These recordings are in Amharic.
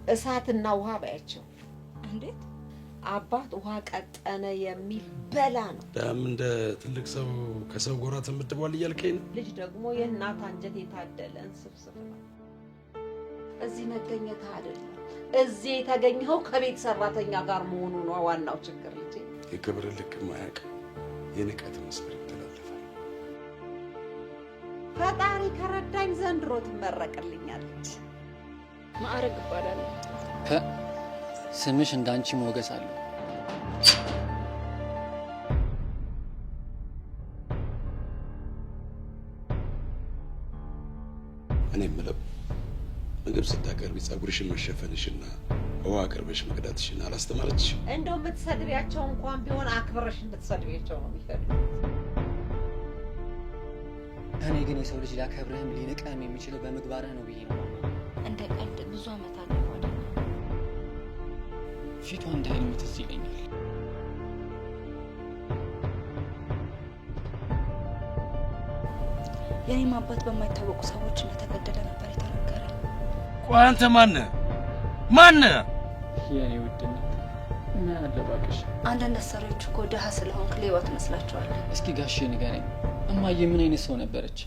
እሳትና ውሃ ባያቸው እንዴት አባት ውሃ ቀጠነ የሚል በላ ነው። ዳም እንደ ትልቅ ሰው ከሰው ጎራ ተመድቧል እያልከኝ ነው? ልጅ ደግሞ የእናት አንጀት የታደለን ስብስብ ነው። እዚህ መገኘት አይደለም እዚህ የተገኘው ከቤት ሰራተኛ ጋር መሆኑ ነው ዋናው ችግር። ልጅ የክብር ልክ ማያቅ የንቀት መስመር ይተላለፋል። ፈጣሪ ከረዳኝ ዘንድሮ ትመረቅልኛለች። ማዕረግ ይባላል። ስምሽ እንዳንቺ ሞገስ አለው። እኔ የምለው ምግብ ስታቀርቢ ጸጉርሽን መሸፈንሽና ውሃ አቅርበሽ መቅዳትሽን አላስተማረችሽም? እንደው የምትሰድቢያቸው እንኳን ቢሆን አክብረሽ እንድትሰድቢያቸው ነው የሚፈልጉት። እኔ ግን የሰው ልጅ ሊያከብርህም ሊንቅህም የሚችለው በምግባርህ ነው ብዬ ነው። እንደ ቀልድ ብዙ አመት አለፈው አይደል? ፊቷ እንደ ህልም ትዝ ይለኛል። የኔም አባት በማይታወቁ ሰዎች እንደተገደለ ነበር የተነገረ። ቆይ አንተ ማነህ? የኔ ውድነት ምን አለባቅሽ? አንዳንድ አሰሪዎች እኮ ደሃ ስለሆንክ ሌባ ትመስላቸዋለህ። እስኪ ጋሼ ንገረኝ፣ እማዬ ምን አይነት ሰው ነበረች?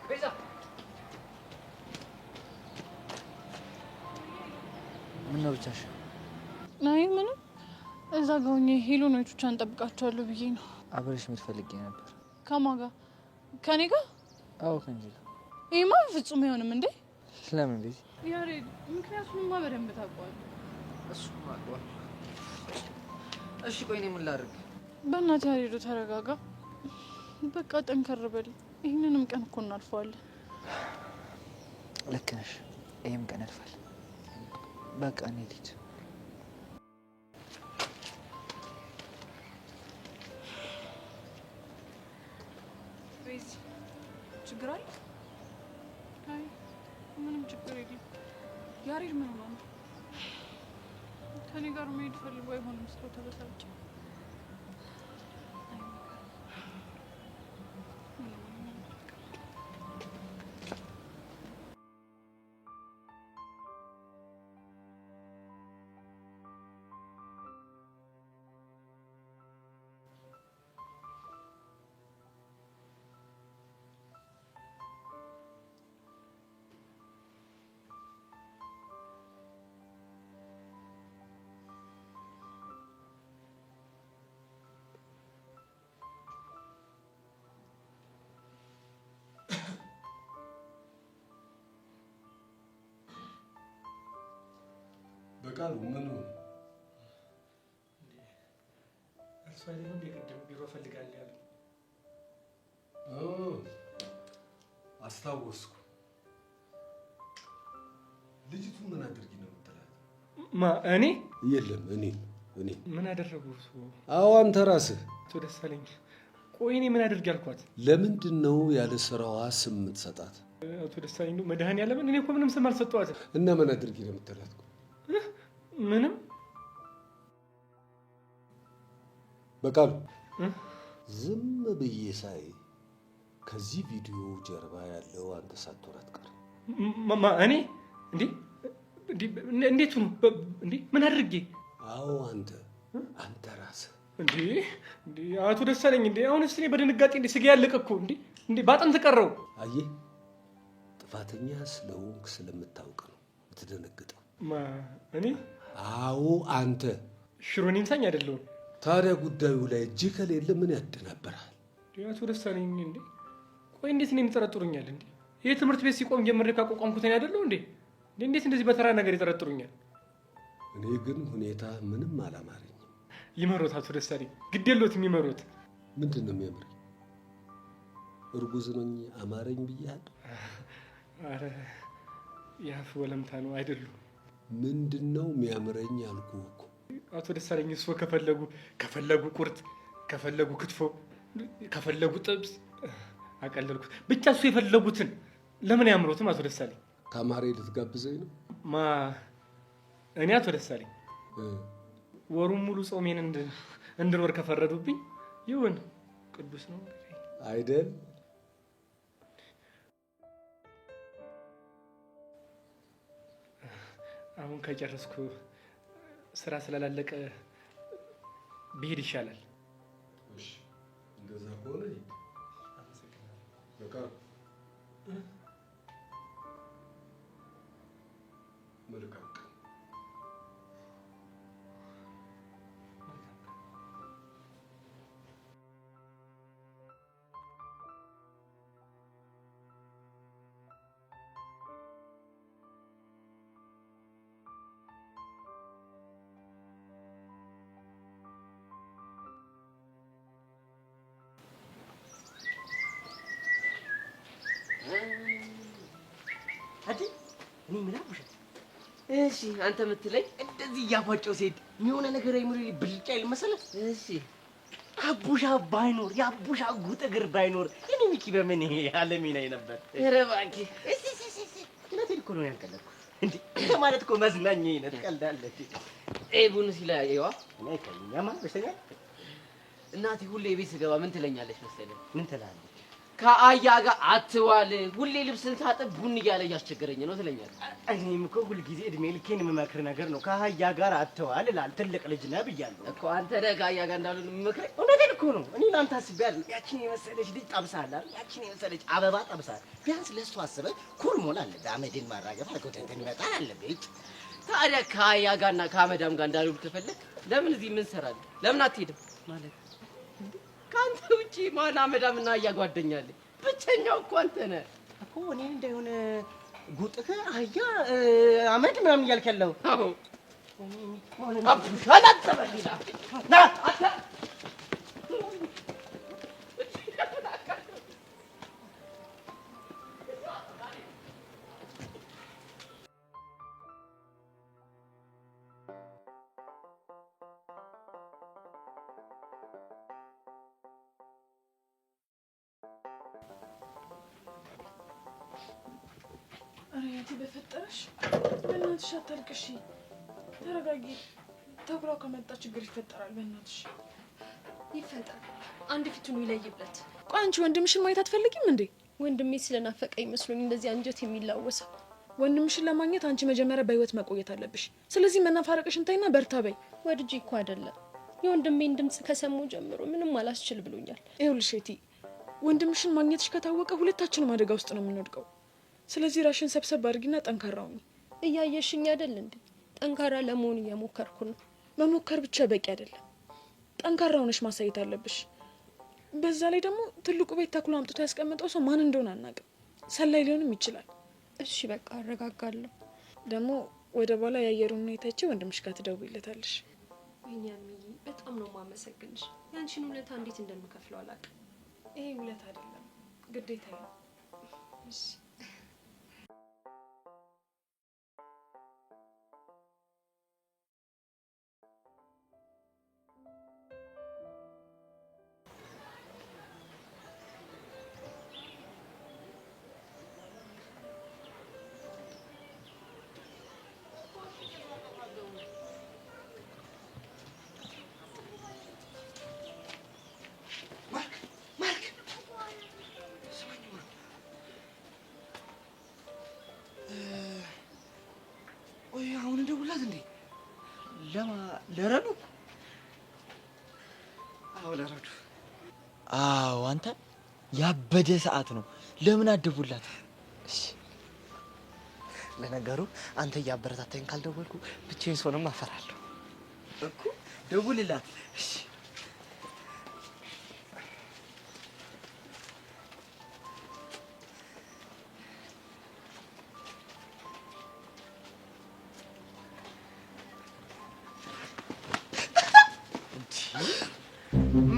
ቤዛ ምን ነው ብቻሽ? አይ ምንም፣ እዛ ጋር ሆኜ ሄሎኖቹን እንጠብቃቸዋለሁ ብዬ ነው። አብረሽ የምትፈልጊ ነበር? ከማን ጋር? ከኔ ጋር? አዎ ከኔ ጋር። ይሄማ ፍጹም አይሆንም እንዴ! ለምን ቤዚ? ያሬድ፣ ምክንያቱም በደንብ ታውቀዋለህ። እሱማ አውቀዋለሁ። እሺ ቆይ እኔ ምን ላድርግ? በእናትህ ያሬድ ተረጋጋ። በቃ ጠንከር በል። ይህንንም ቀን እኮ እናልፈዋለን። ልክ ነሽ፣ ይህም ቀን ያልፋል። በቃ እኔ ልሂድ። ቤዚ ችግር አለ? አይ ምንም ችግር የለም። ያሬድ ምን ሆኖ ነው? ከኔ ጋር መሄድ ፈልጎ አይሆንም ስለው ተበሳጨ። በቃሉ ምን ነው? እርሱ አይደለም እንደ ቅድም ቢሮ ፈልጋለሁ ያለው? አስታወስኩ። ልጅቱ ምን አድርጊ ነው የምትላት? እኔ? የለም እኔ ምን አደረጉ? አዎ አንተ ራስህ። አቶ ደሳለኝ፣ ቆይ እኔ ምን አድርግ ያልኳት? ለምንድን ነው ያለ ስራዋ ስም የምትሰጣት? አቶ ደሳለኝ ነው መድኃኒዓለምን፣ እኔ እኮ ምንም ስም አልሰጠኋትም። እና ምን አድርጊ ነው የምትላት? ምንም። በቃሉ ዝም ብዬ ሳይ ከዚህ ቪዲዮ ጀርባ ያለው አንተ ሳትሆን አትቀርም። እኔ እንዴት ነው እንዴ? ምን አድርጌ? አዎ አንተ ራስህ። እንዴ አቶ ደሳለኝ፣ እንዴ አሁንስ እኔ በድንጋጤ እንዴ ስጋ ያለቀ እኮ እንዴ ባጠን ተቀረው። አየህ፣ ጥፋተኛ ስለሆንክ ስለምታውቅ ነው የምትደነግጠው። እኔ? አዎ አንተ። ሽሮኔን ሳኝ አይደለሁም። ታዲያ ጉዳዩ ላይ እጅ ከሌለ ምን ያደናበራል? አቶ ደሳለኝ፣ እንዴ ቆይ እንዴት ነው የሚጠረጥሩኛል? እንዴ ይሄ ትምህርት ቤት ሲቆም ጀምሬ ካቋቋምኩት እኔ አይደለሁ እንዴ? እንዴት እንደዚህ በተራ ነገር ይጠረጥሩኛል? እኔ ግን ሁኔታ ምንም አላማረኝም። ይመሮት አቶ ደሳለኝ፣ ግድ የለዎትም ይመሮት። ምንድን ነው የሚያምረኝ? እርጉዝ ነኝ አማረኝ ብያለሁ? አረ ያፍ ወለምታ ነው አይደሉም? ምንድነው የሚያምረኝ አልኩህ እኮ። አቶ ደሳለኝ እሱ ከፈለጉ ቁርጥ፣ ከፈለጉ ክትፎ፣ ከፈለጉ ጥብስ አቀለልኩት። ብቻ እሱ የፈለጉትን ለምን ያምሮትም አቶ ደሳለኝ። ከማሬ ልትጋብዘኝ ነው? እኔ አቶ ደሳለኝ ወሩን ሙሉ ጾሜን እንድኖር ከፈረዱብኝ ይሁን ቅዱስ ነው አይደል? አሁን ከጨረስኩ ስራ ስላላለቀ ብሄድ ይሻላል። እሺ እንደዛ ከሆነ በቃ መልካም ቀን። እኔ ምን አቡሽ? እሺ አንተ የምትለኝ እንደዚህ እያፏጨው ሲሄድ የሚሆነ ነገር አይምሮ ብልጫ ይል መሰለህ? እሺ አቡሻ ባይኖር የአቡሻ ጉጥ እግር ባይኖር እኔ ሚኪ በምን ዓለሜ ላይ ነበር። ኧረ እባክህ እውነቴን እኮ ነው ያልቀለድኩት። እንዴ ማለት እኮ መዝናኛዬ ነው። ትቀልዳለህ። ቡን ሲላየዋ እኔ አይከኝም በስተኛ እናቴ ሁሌ ቤት ስገባ ምን ትለኛለች መሰለህ? ምን ትላለች? ከአያ ጋር አትዋል፣ ሁሌ ልብስን ታጠብ ቡን እያለ እያስቸገረኝ ነው ትለኛለች። እኔም እኮ ሁልጊዜ እድሜ ልኬን የምመክር ነገር ነው። ከአያ ጋር አትዋል እላለሁ። ትልቅ ልጅ ነህ ብያለሁ እኮ። አንተ ነህ ከአያ ጋር እንዳሉ የምመክረኝ። እውነቴን እኮ ነው። እኔ ለአንተ አስቤ አይደለም። ያቺን የመሰለች ልጅ ጠብሳለህ አይደል? ያቺን የመሰለች አበባ ጠብሳለህ። ቢያንስ ለእሱ አስበህ ኩል ሞላ አለብህ። አመድን ማራገፍ አልኮተትን መጣል አለብህ። ታዲያ ከአያ ጋርና ከአመዳም ጋር እንዳሉ ከፈለግ ለምን እዚህ ምን ሰራለህ? ለምን አትሄድም ማለት ከአንተ ውጪ ማን አመዳምና አያ ጓደኛለህ? ብቸኛው እኮ አንተ ነህ እኮ። እኔ እንደሆነ ጉጥህ አያ አመድ ምናምን እያልክ ያለው። አዎ አቡሻ ናጠበሊና ና አታ አያቴ በፈጠረሽ በእናትሽ አታልቅሺ፣ ተረጋጊ። ተኩላው ከመጣ ችግር ይፈጠራል። በእናትሽ ይፈጠር፣ አንድ ፊቱን ይለይበት። ቆይ አንቺ ወንድምሽን ማየት አትፈልጊም እንዴ? ወንድሜ ስለናፈቀኝ መስሎኝ እንደዚህ አንጀት የሚላወሰው። ወንድምሽን ለማግኘት አንቺ መጀመሪያ በህይወት መቆየት አለብሽ። ስለዚህ መናፋረቅሽን ተይና በርታ በይ። ወድጄ እኮ አይደለም፣ የወንድሜን ድምጽ ከሰሙ ጀምሮ ምንም አላስችል ብሎኛል። ይኸውልሽ እቴ፣ ወንድምሽን ማግኘትሽ ከታወቀ ሁለታችንም አደጋ ውስጥ ነው የምንወድቀው። ስለዚህ ራሽን ሰብሰብ አድርጊና ጠንካራ ሁኚ። እያየሽኝ አይደል እንዴ? ጠንካራ ለመሆን እየሞከርኩ ነው። መሞከር ብቻ በቂ አይደለም፣ ጠንካራ ሆነሽ ማሳየት አለብሽ። በዛ ላይ ደግሞ ትልቁ ቤት ተኩላ አምጥቶ ያስቀመጠው ሰው ማን እንደሆነ አናውቅም። ሰላይ ሊሆንም ይችላል። እሺ በቃ አረጋጋለሁ። ደግሞ ወደ በኋላ የአየሩን ሁኔታ አይቼ ወንድምሽ ጋር ትደውይለታለሽ። ወይኛምዬ በጣም ነው የማመሰግንሽ። ያንቺን ውለታ እንዴት እንደምከፍለው አላውቅም። ይሄ ውለታ አይደለም ግዴታ ነው። እሺ አሁን እንደውላት እንዴ? ለረዱ? አዎ ለረዱ። አዎ አንተ ያበደ ሰዓት ነው። ለምን አደቡላት? እሺ ለነገሩ አንተ እያበረታታኝ ካልደወልኩ ብቻዬን ሰውንም አፈራለሁ እኮ። ደውልላት። እሺ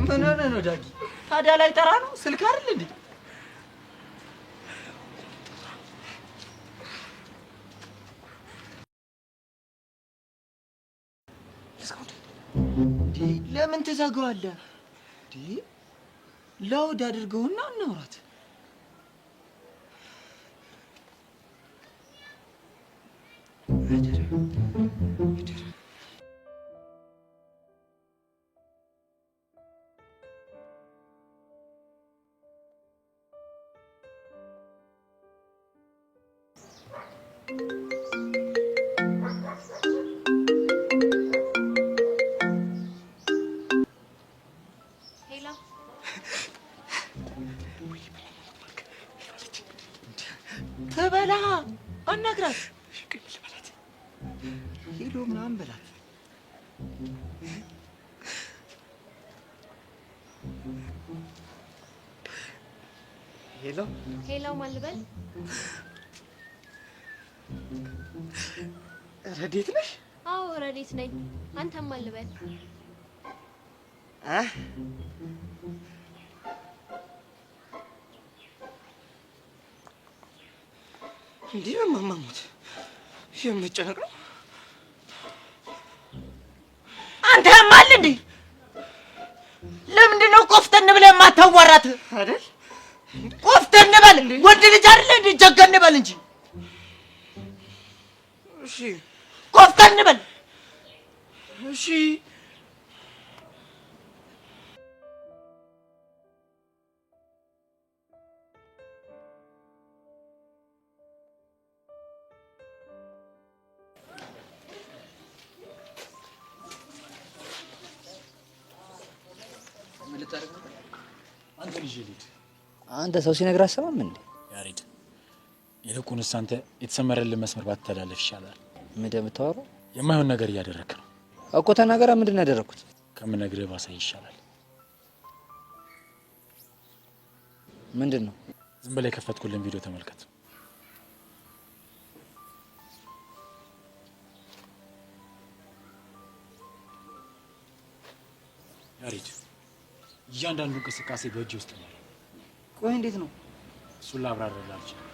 ምን ሆነ ነው ዳጊ? ታዲያ ላይ ጠራ ነው ስልክ አይደል እንዴ? ለምን ትዘጋዋለህ? ላውድ አድርገውና እናውራት። ተበላ አናግራት። ሄሎ ምናምን በላት። ሄሎ ሄሎ ማን ልበል? ረዴት ነሽ? አዎ ረዴት ነኝ። አንተም ማን ልበል? እንዴ ማማሙት የምጨነቅ ነው። አንተ ማል እንዴ? ለምንድን ነው ቆፍተን ብለህ የማታዋራት አይደል? ቆፍተን በል። ወንድ ልጅ አይደል እንዴ? ጀገን በል እንጂ። እሺ ቆፍተን በል። እሺ አንተ ሰው ሲነግር አሰማም እንዴ? ያሬድ ይልቁንስ አንተ የተሰመረልን መስመር ባትተላለፍ ይሻላል። ምን እንደምታወራው የማይሆን ነገር እያደረክ ነው እኮ። ተናገራ። ምንድን ነው ያደረኩት? ከምነግርህ ባሳይ ይሻላል። ምንድን ነው? ዝም ብለህ የከፈትኩልን ቪዲዮ ተመልከት። ያሬድ እያንዳንዱ እንቅስቃሴ በእጅ ውስጥ ነው። ቆይ እንዴት ነው? እሱን ላብራራልህ አልችልም።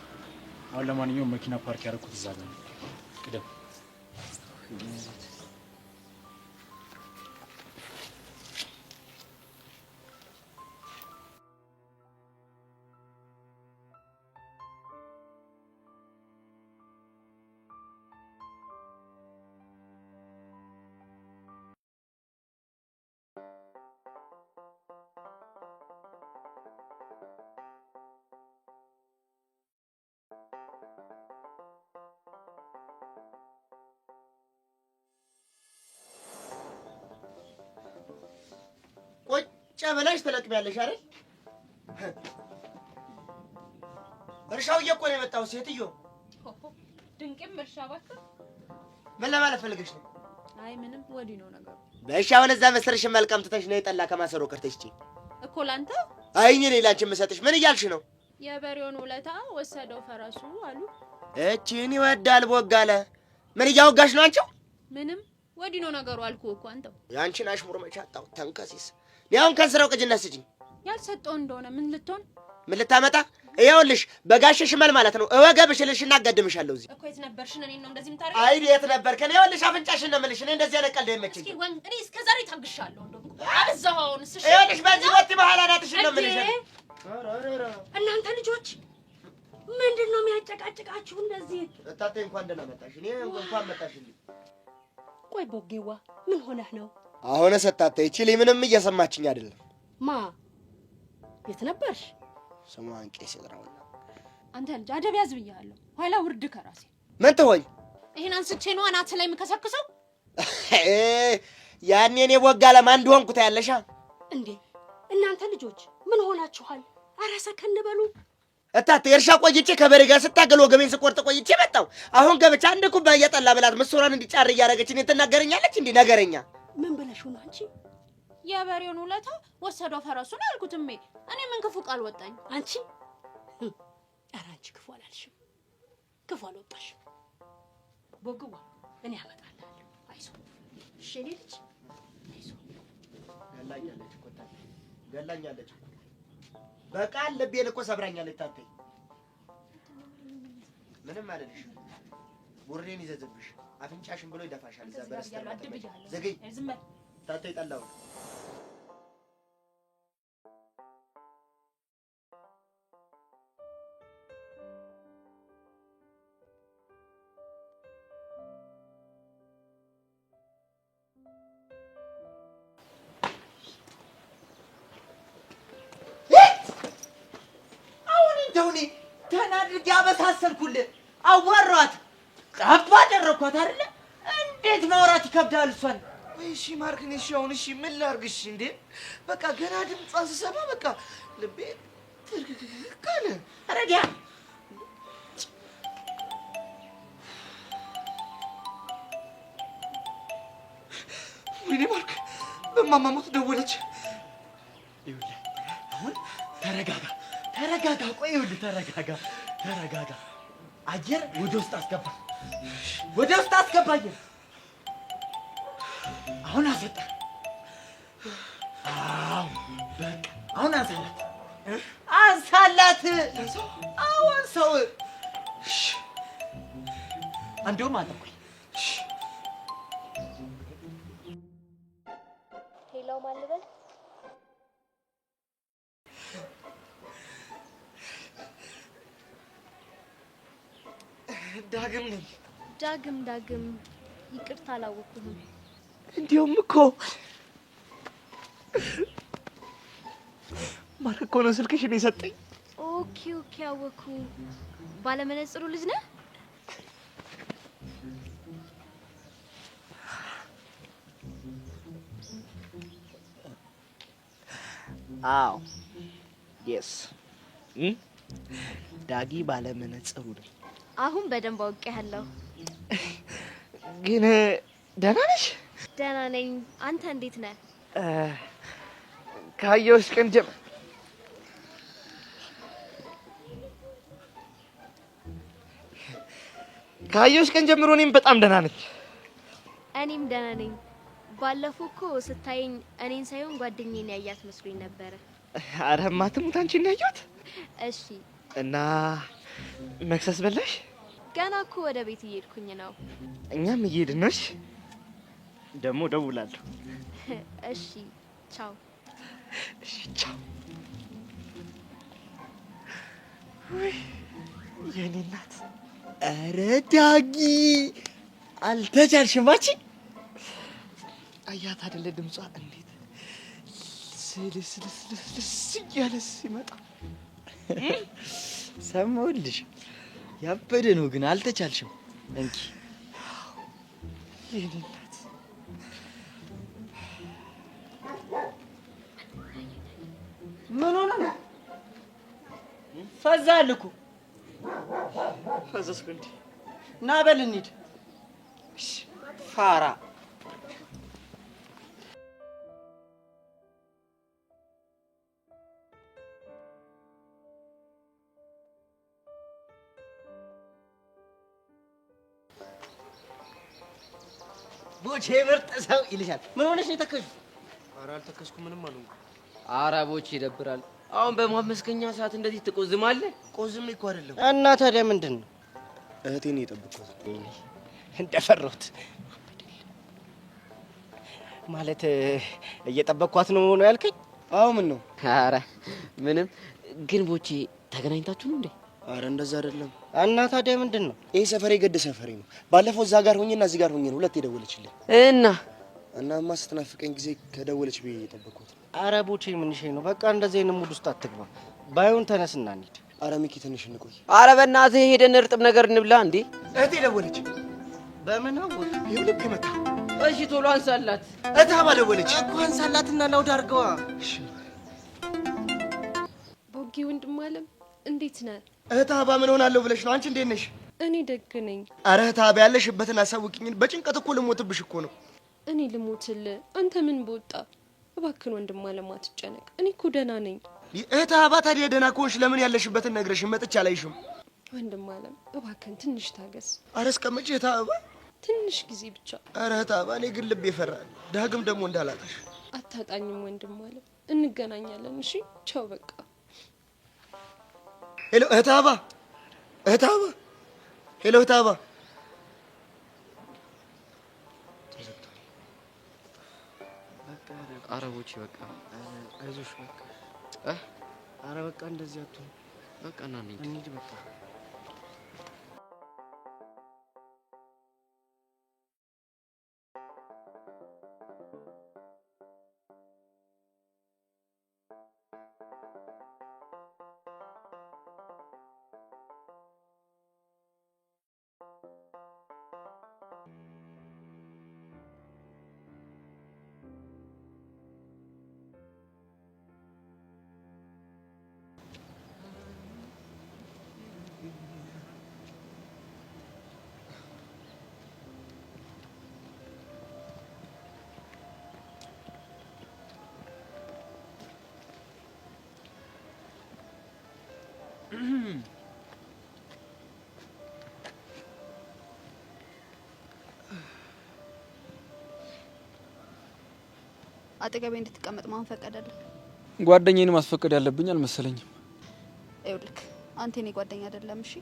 አሁን ለማንኛውም መኪና ፓርክ ያደረኩት እዛ ጋር ነው። ቅደም። ቁጭ ብለሽ ትለቅሚያለሽ አይደል? እርሻው እኮ ነው የመጣው። ሴትዮ ድንቅም እርሻ እባክህ። ምን ለማለት ፈልገሽ ነው? አይ ምንም፣ ወዲህ ነው ነገሩ። በእሺ አሁን እዛ መሰረሽን መልቀም ትተሽ ነው የጠላ ከማሰሮ ቀርተሽ እቺ እኮ ላንተ። አይ እኔ ላንቺ የምሰጥሽ ምን እያልሽ ነው? የበሬውን ውለታ ወሰደው ፈረሱ አሉ። እቺን ይወዳል ቦጋለ። ምን እያወጋሽ ነው አንቺው? ምንም፣ ወዲህ ነው ነገሩ አልኩህ እኮ አንተው። ያንቺን አሽሙር መቻጣው ተንከሲስ። ያውን ከስራው ቅጅና ስጪኝ። ያልሰጠው እንደሆነ ምን ልትሆን ምን ልታመጣ? ይኸውልሽ በጋሽ ሽመል ማለት ነው። እወገብሽ ልሽና አጋድምሻለሁ። እዚህ እኮ የት ነበርሽ? እኔን ነው እንደዚህ የምታረጊው? አይ የት ነበርክ? ይኸውልሽ አፍንጫሽን ነው የምልሽ። እኔ እንደዚህ አይነት ቀልድ አይመችኝ። እስኪ ወን እኔ እስከ ዛሬ ታግሻለሁ። እንደው አብዛውን እሺ። ይኸውልሽ በዚህ ወጥ በኋላ ናትሽን ነው የምልሽ። እናንተ ልጆች ምንድን ነው የሚያጨቃጭቃችሁ እንደዚህ? እታቴ እንኳን ደህና መጣሽ። እኔ እንኳን መጣሽልኝ። ቆይ ቦጌዋ ምን ሆነህ ነው? አሁን ሰጣተ ይችል ምንም እየሰማችኝ አይደለም። ማ የት ነበርሽ? ስሟን ቄስ ይጥራውና አንተ ልጅ አደብ ያዝ ብያለሁ። ኋላ ውርድ ከራሴ ምን ትሆኝ? ይሄን አንስቼ ነው አናት ላይ የምከሰክሰው። ያኔ እኔ ቦጋ ለማን እንደሆንኩ ታያለሻ እንዴ? እናንተ ልጆች ምን ሆናችኋል? ኧረ ሰከን በሉ። እታቴ እርሻ ቆይቼ ከበሬ ጋር ስታገል ወገቤን ስቆርጥ ቆይቼ መጣሁ። አሁን ገብቻ አንድ ኩባያ ጠላ ብላት ምስሯን እንዲጫር እያደረገች እኔን ትናገረኛለች። እንዴ ነገረኛ ምን ብለሽ ነው አንቺ? የበሬውን ውለታ ወሰደው ፈረሱን አልኩትም። እኔ ምን ክፉ ቃል ወጣኝ? አንቺ ኧረ አንቺ ክፉ አላልሽም፣ ክፉ አልወጣሽም። ቦግዋ እኔ አመጣልሃለሁ። አይዞህ እሺ። እኔ ልጅ አይዞህ። ገላኛለች እኮ ታቴ፣ ገላኛለች። በቃል ልቤን እኮ ሰብራኛለች ታቴ። ምንም አለልሽ። ቡሬን ይዘዝብሽ አፍንጫሽን ብሎ ይደፋሻል። እዛ በረስተ ዘገይ ታታ ይጣላው ተውኔ ተናድርግ ያበሳሰልኩልህ አዋራኋት ጠባ አደረኳት አይደለ እንዴት ማውራት ይከብዳል እሷን እሺ ማርክን እሺ አሁን እሺ ምን ላርግሽ እንዴ በቃ ገና ድምጿን ስሰማ በቃ ልቤ ትርክክ አለ አረዲያ ወይኔ ማርክ በማማ ሞት ደወለች ይኸውልህ አሁን ተረጋጋ ቆይ ይኸውልህ ተረጋጋ አየር ወደ ውስጥ አስገባ አየር አሁን አሰጣ በቃ አሁን አንሳላት አሁን ሰው አንዱም አለኩኝ ሄሎ ማን ልበል ዳግም ነኝ ዳግም ይቅርታ አላወኩህም እንዲያውም እኮ ማርክ እኮ ነው ስልክሽን የሰጠኝ ኦኬ አወኩ ባለመነጽሩ ልጅ ነህ አዎ yes ዳጊ ባለመነጽሩ ነኝ አሁን በደንብ አውቄያለሁ ግን ደህና ነሽ ደህና ነኝ አንተ እንዴት ነህ ካየሁሽ ቀን ጀምሮ እኔም በጣም ደህና ነኝ እኔም ደህና ነኝ ባለፈው እኮ ስታየኝ እኔን ሳይሆን ጓደኛዬን ያያት መስሎኝ ነበረ ኧረ ማትሙት አንቺን ነው ያየሁት እሺ እና መክሰስ በላሽ ገና እኮ ወደ ቤት እየሄድኩኝ ነው እኛም እየሄድን ነሽ ደግሞ እደውላለሁ እሺ ቻው የኔ እናት ኧረ ዳጊ አልተቻልሽም አንቺ አያት አይደለ ድምጿ እንዴት ስልስ እያለ ሲመጣ ሰማሁልሽ ያበደ ነው ግን አልተቻልሽም እንኪ የኔ እናት ምን ሆነ ነው ፈዛል እኮ ፈዘዝኩ እንዴ ና በል እንሂድ ፋራ ቦቼ ምርጥ ሰው ይልሻል ምን ሆነሽ ነው የተከሽው ኧረ አልተከስኩም ምንም አልሆንኩም ኧረ ቦቼ ይደብራል አሁን በማመስገኛ ሰዓት እንደዚህ ትቆዝማለህ ቆዝሜ እኮ አይደለም እና ታዲያ ምንድን ነው እህቴን የጠበቅኩት እንደፈራሁት ማለት እየጠበቅኳት ነው ያልከኝ አዎ ምን ነው ኧረ ምንም ግን ቦቼ ተገናኝታችሁ ነው እንዴ ኧረ እንደዛ አይደለም እና ታዲያ ምንድን ነው ይሄ ሰፈሬ ገድ ሰፈሬ ነው ባለፈው እዛ ጋር ሆኜና እዚህ ጋር ሆኜ ነው ሁለቴ ደወለችልኝ እናማ ስትናፍቀኝ ጊዜ ከደወለች ብዬ እየጠበቅኩት ኧረ ቦቼ ምን እሺ ነው በቃ እንደዚህ አይነት ሙድ ውስጥ አትግባ ባይሆን ተነስና እንሂድ ኧረ ሚኪ ትንሽ እንቆይ ኧረ በእናትህ ሄደን እርጥብ ነገር እንብላ እንዴ እህቴ ደወለች በምን አወቅ ይኸው ልክ መጣ እሺ ቶሎ አንሳላት እታባ ደወለች እኮ አንሳላትና ላውድ አድርገዋ እሺ ቦጌ ወንድም አለም እንዴት ነህ እህታባ ምን ሆናለሁ ብለሽ ነው አንቺ እንዴት ነሽ እኔ ደግ ነኝ ኧረ እህታባ ያለሽበትን አሳውቂኝ በጭንቀት እኮ ልሞትብሽ እኮ ነው እኔ ልሞትልህ አንተ ምን በወጣ እባክህን ወንድም አለም አትጨነቅ እኔ እኮ ደህና ነኝ እህታባ ታዲያ ደህና ከሆንሽ ለምን ያለሽበትን ነግረሽ መጥቼ አላይሽም ወንድም አለም እባክህን ትንሽ ታገስ ኧረ እስከ መቼ እህታባ ትንሽ ጊዜ ብቻ ኧረ እህታባ እኔ ግን ልቤ ይፈራል ዳግም ደግሞ እንዳላጣሽ አታጣኝም ወንድም አለም እንገናኛለን እሺ ቻው በቃ ሄሎ እህታባ ሄሎ እህታባ አረቦች በቃ አይዞሽ በቃ አረ በቃ እንደዚህ አትሁን። በቃ እና እንሂድ በቃ አጠገቤ እንድትቀመጥ ማን ፈቀደልህ? ጓደኛዬን ማስፈቀድ ያለብኝ አልመሰለኝም። ይኸውልህ አንተ የኔ ጓደኛ አይደለም። እሺ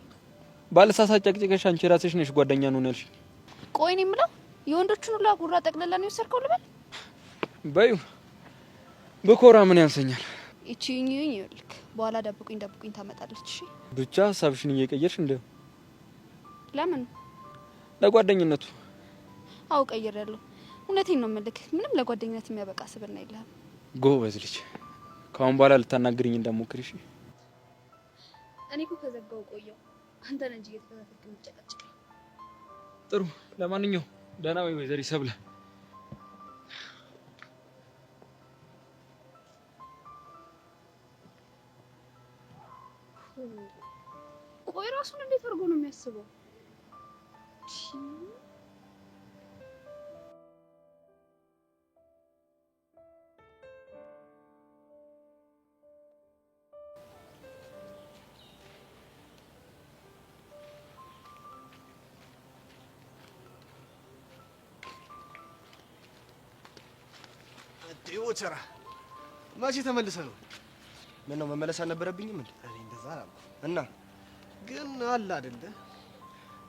ባለሳሳት ጨቅጭቀሽ አንቺ ራስሽ ነሽ ጓደኛ ነው ያልሽኝ። ቆይ እኔ የምለው የወንዶቹን ሁሉ ጉራ ጠቅልላ ነው የወሰድከው ልበል? በዩ በኮራ ምን ያንሰኛል? ይቺኝ ይኸውልህ በኋላ ደብቁኝ ታመጣለች። እሺ ብቻ ሀሳብሽን እየቀየርሽ እንደው ለምን? ለጓደኝነቱ አው ቀይሬያለሁ። እውነቴን ነው የምልክ። ምንም ለጓደኝነት የሚያበቃ ስብና የለህም። ጎበዝ ልጅ። ካሁን በኋላ ልታናግሪኝ እንዳትሞክሪ እሺ? እኔ እኮ ከዘጋው ቆየው። አንተ ነህ እንጂ እየተከታተልክ የምትጨቀጭቀኝ። ጥሩ። ለማንኛውም ደህና ወይ ወይዘሪ ሰብለ? ቆይ ራሱን እንዴት አድርጎ ነው የሚያስበው? ዲዮቸራ ማጂ ተመልሰ ነው? ምን ነው መመለስ አልነበረብኝም እንዴ? እኔ እንደዛ አላልኩም። እና ግን አለ አይደለ?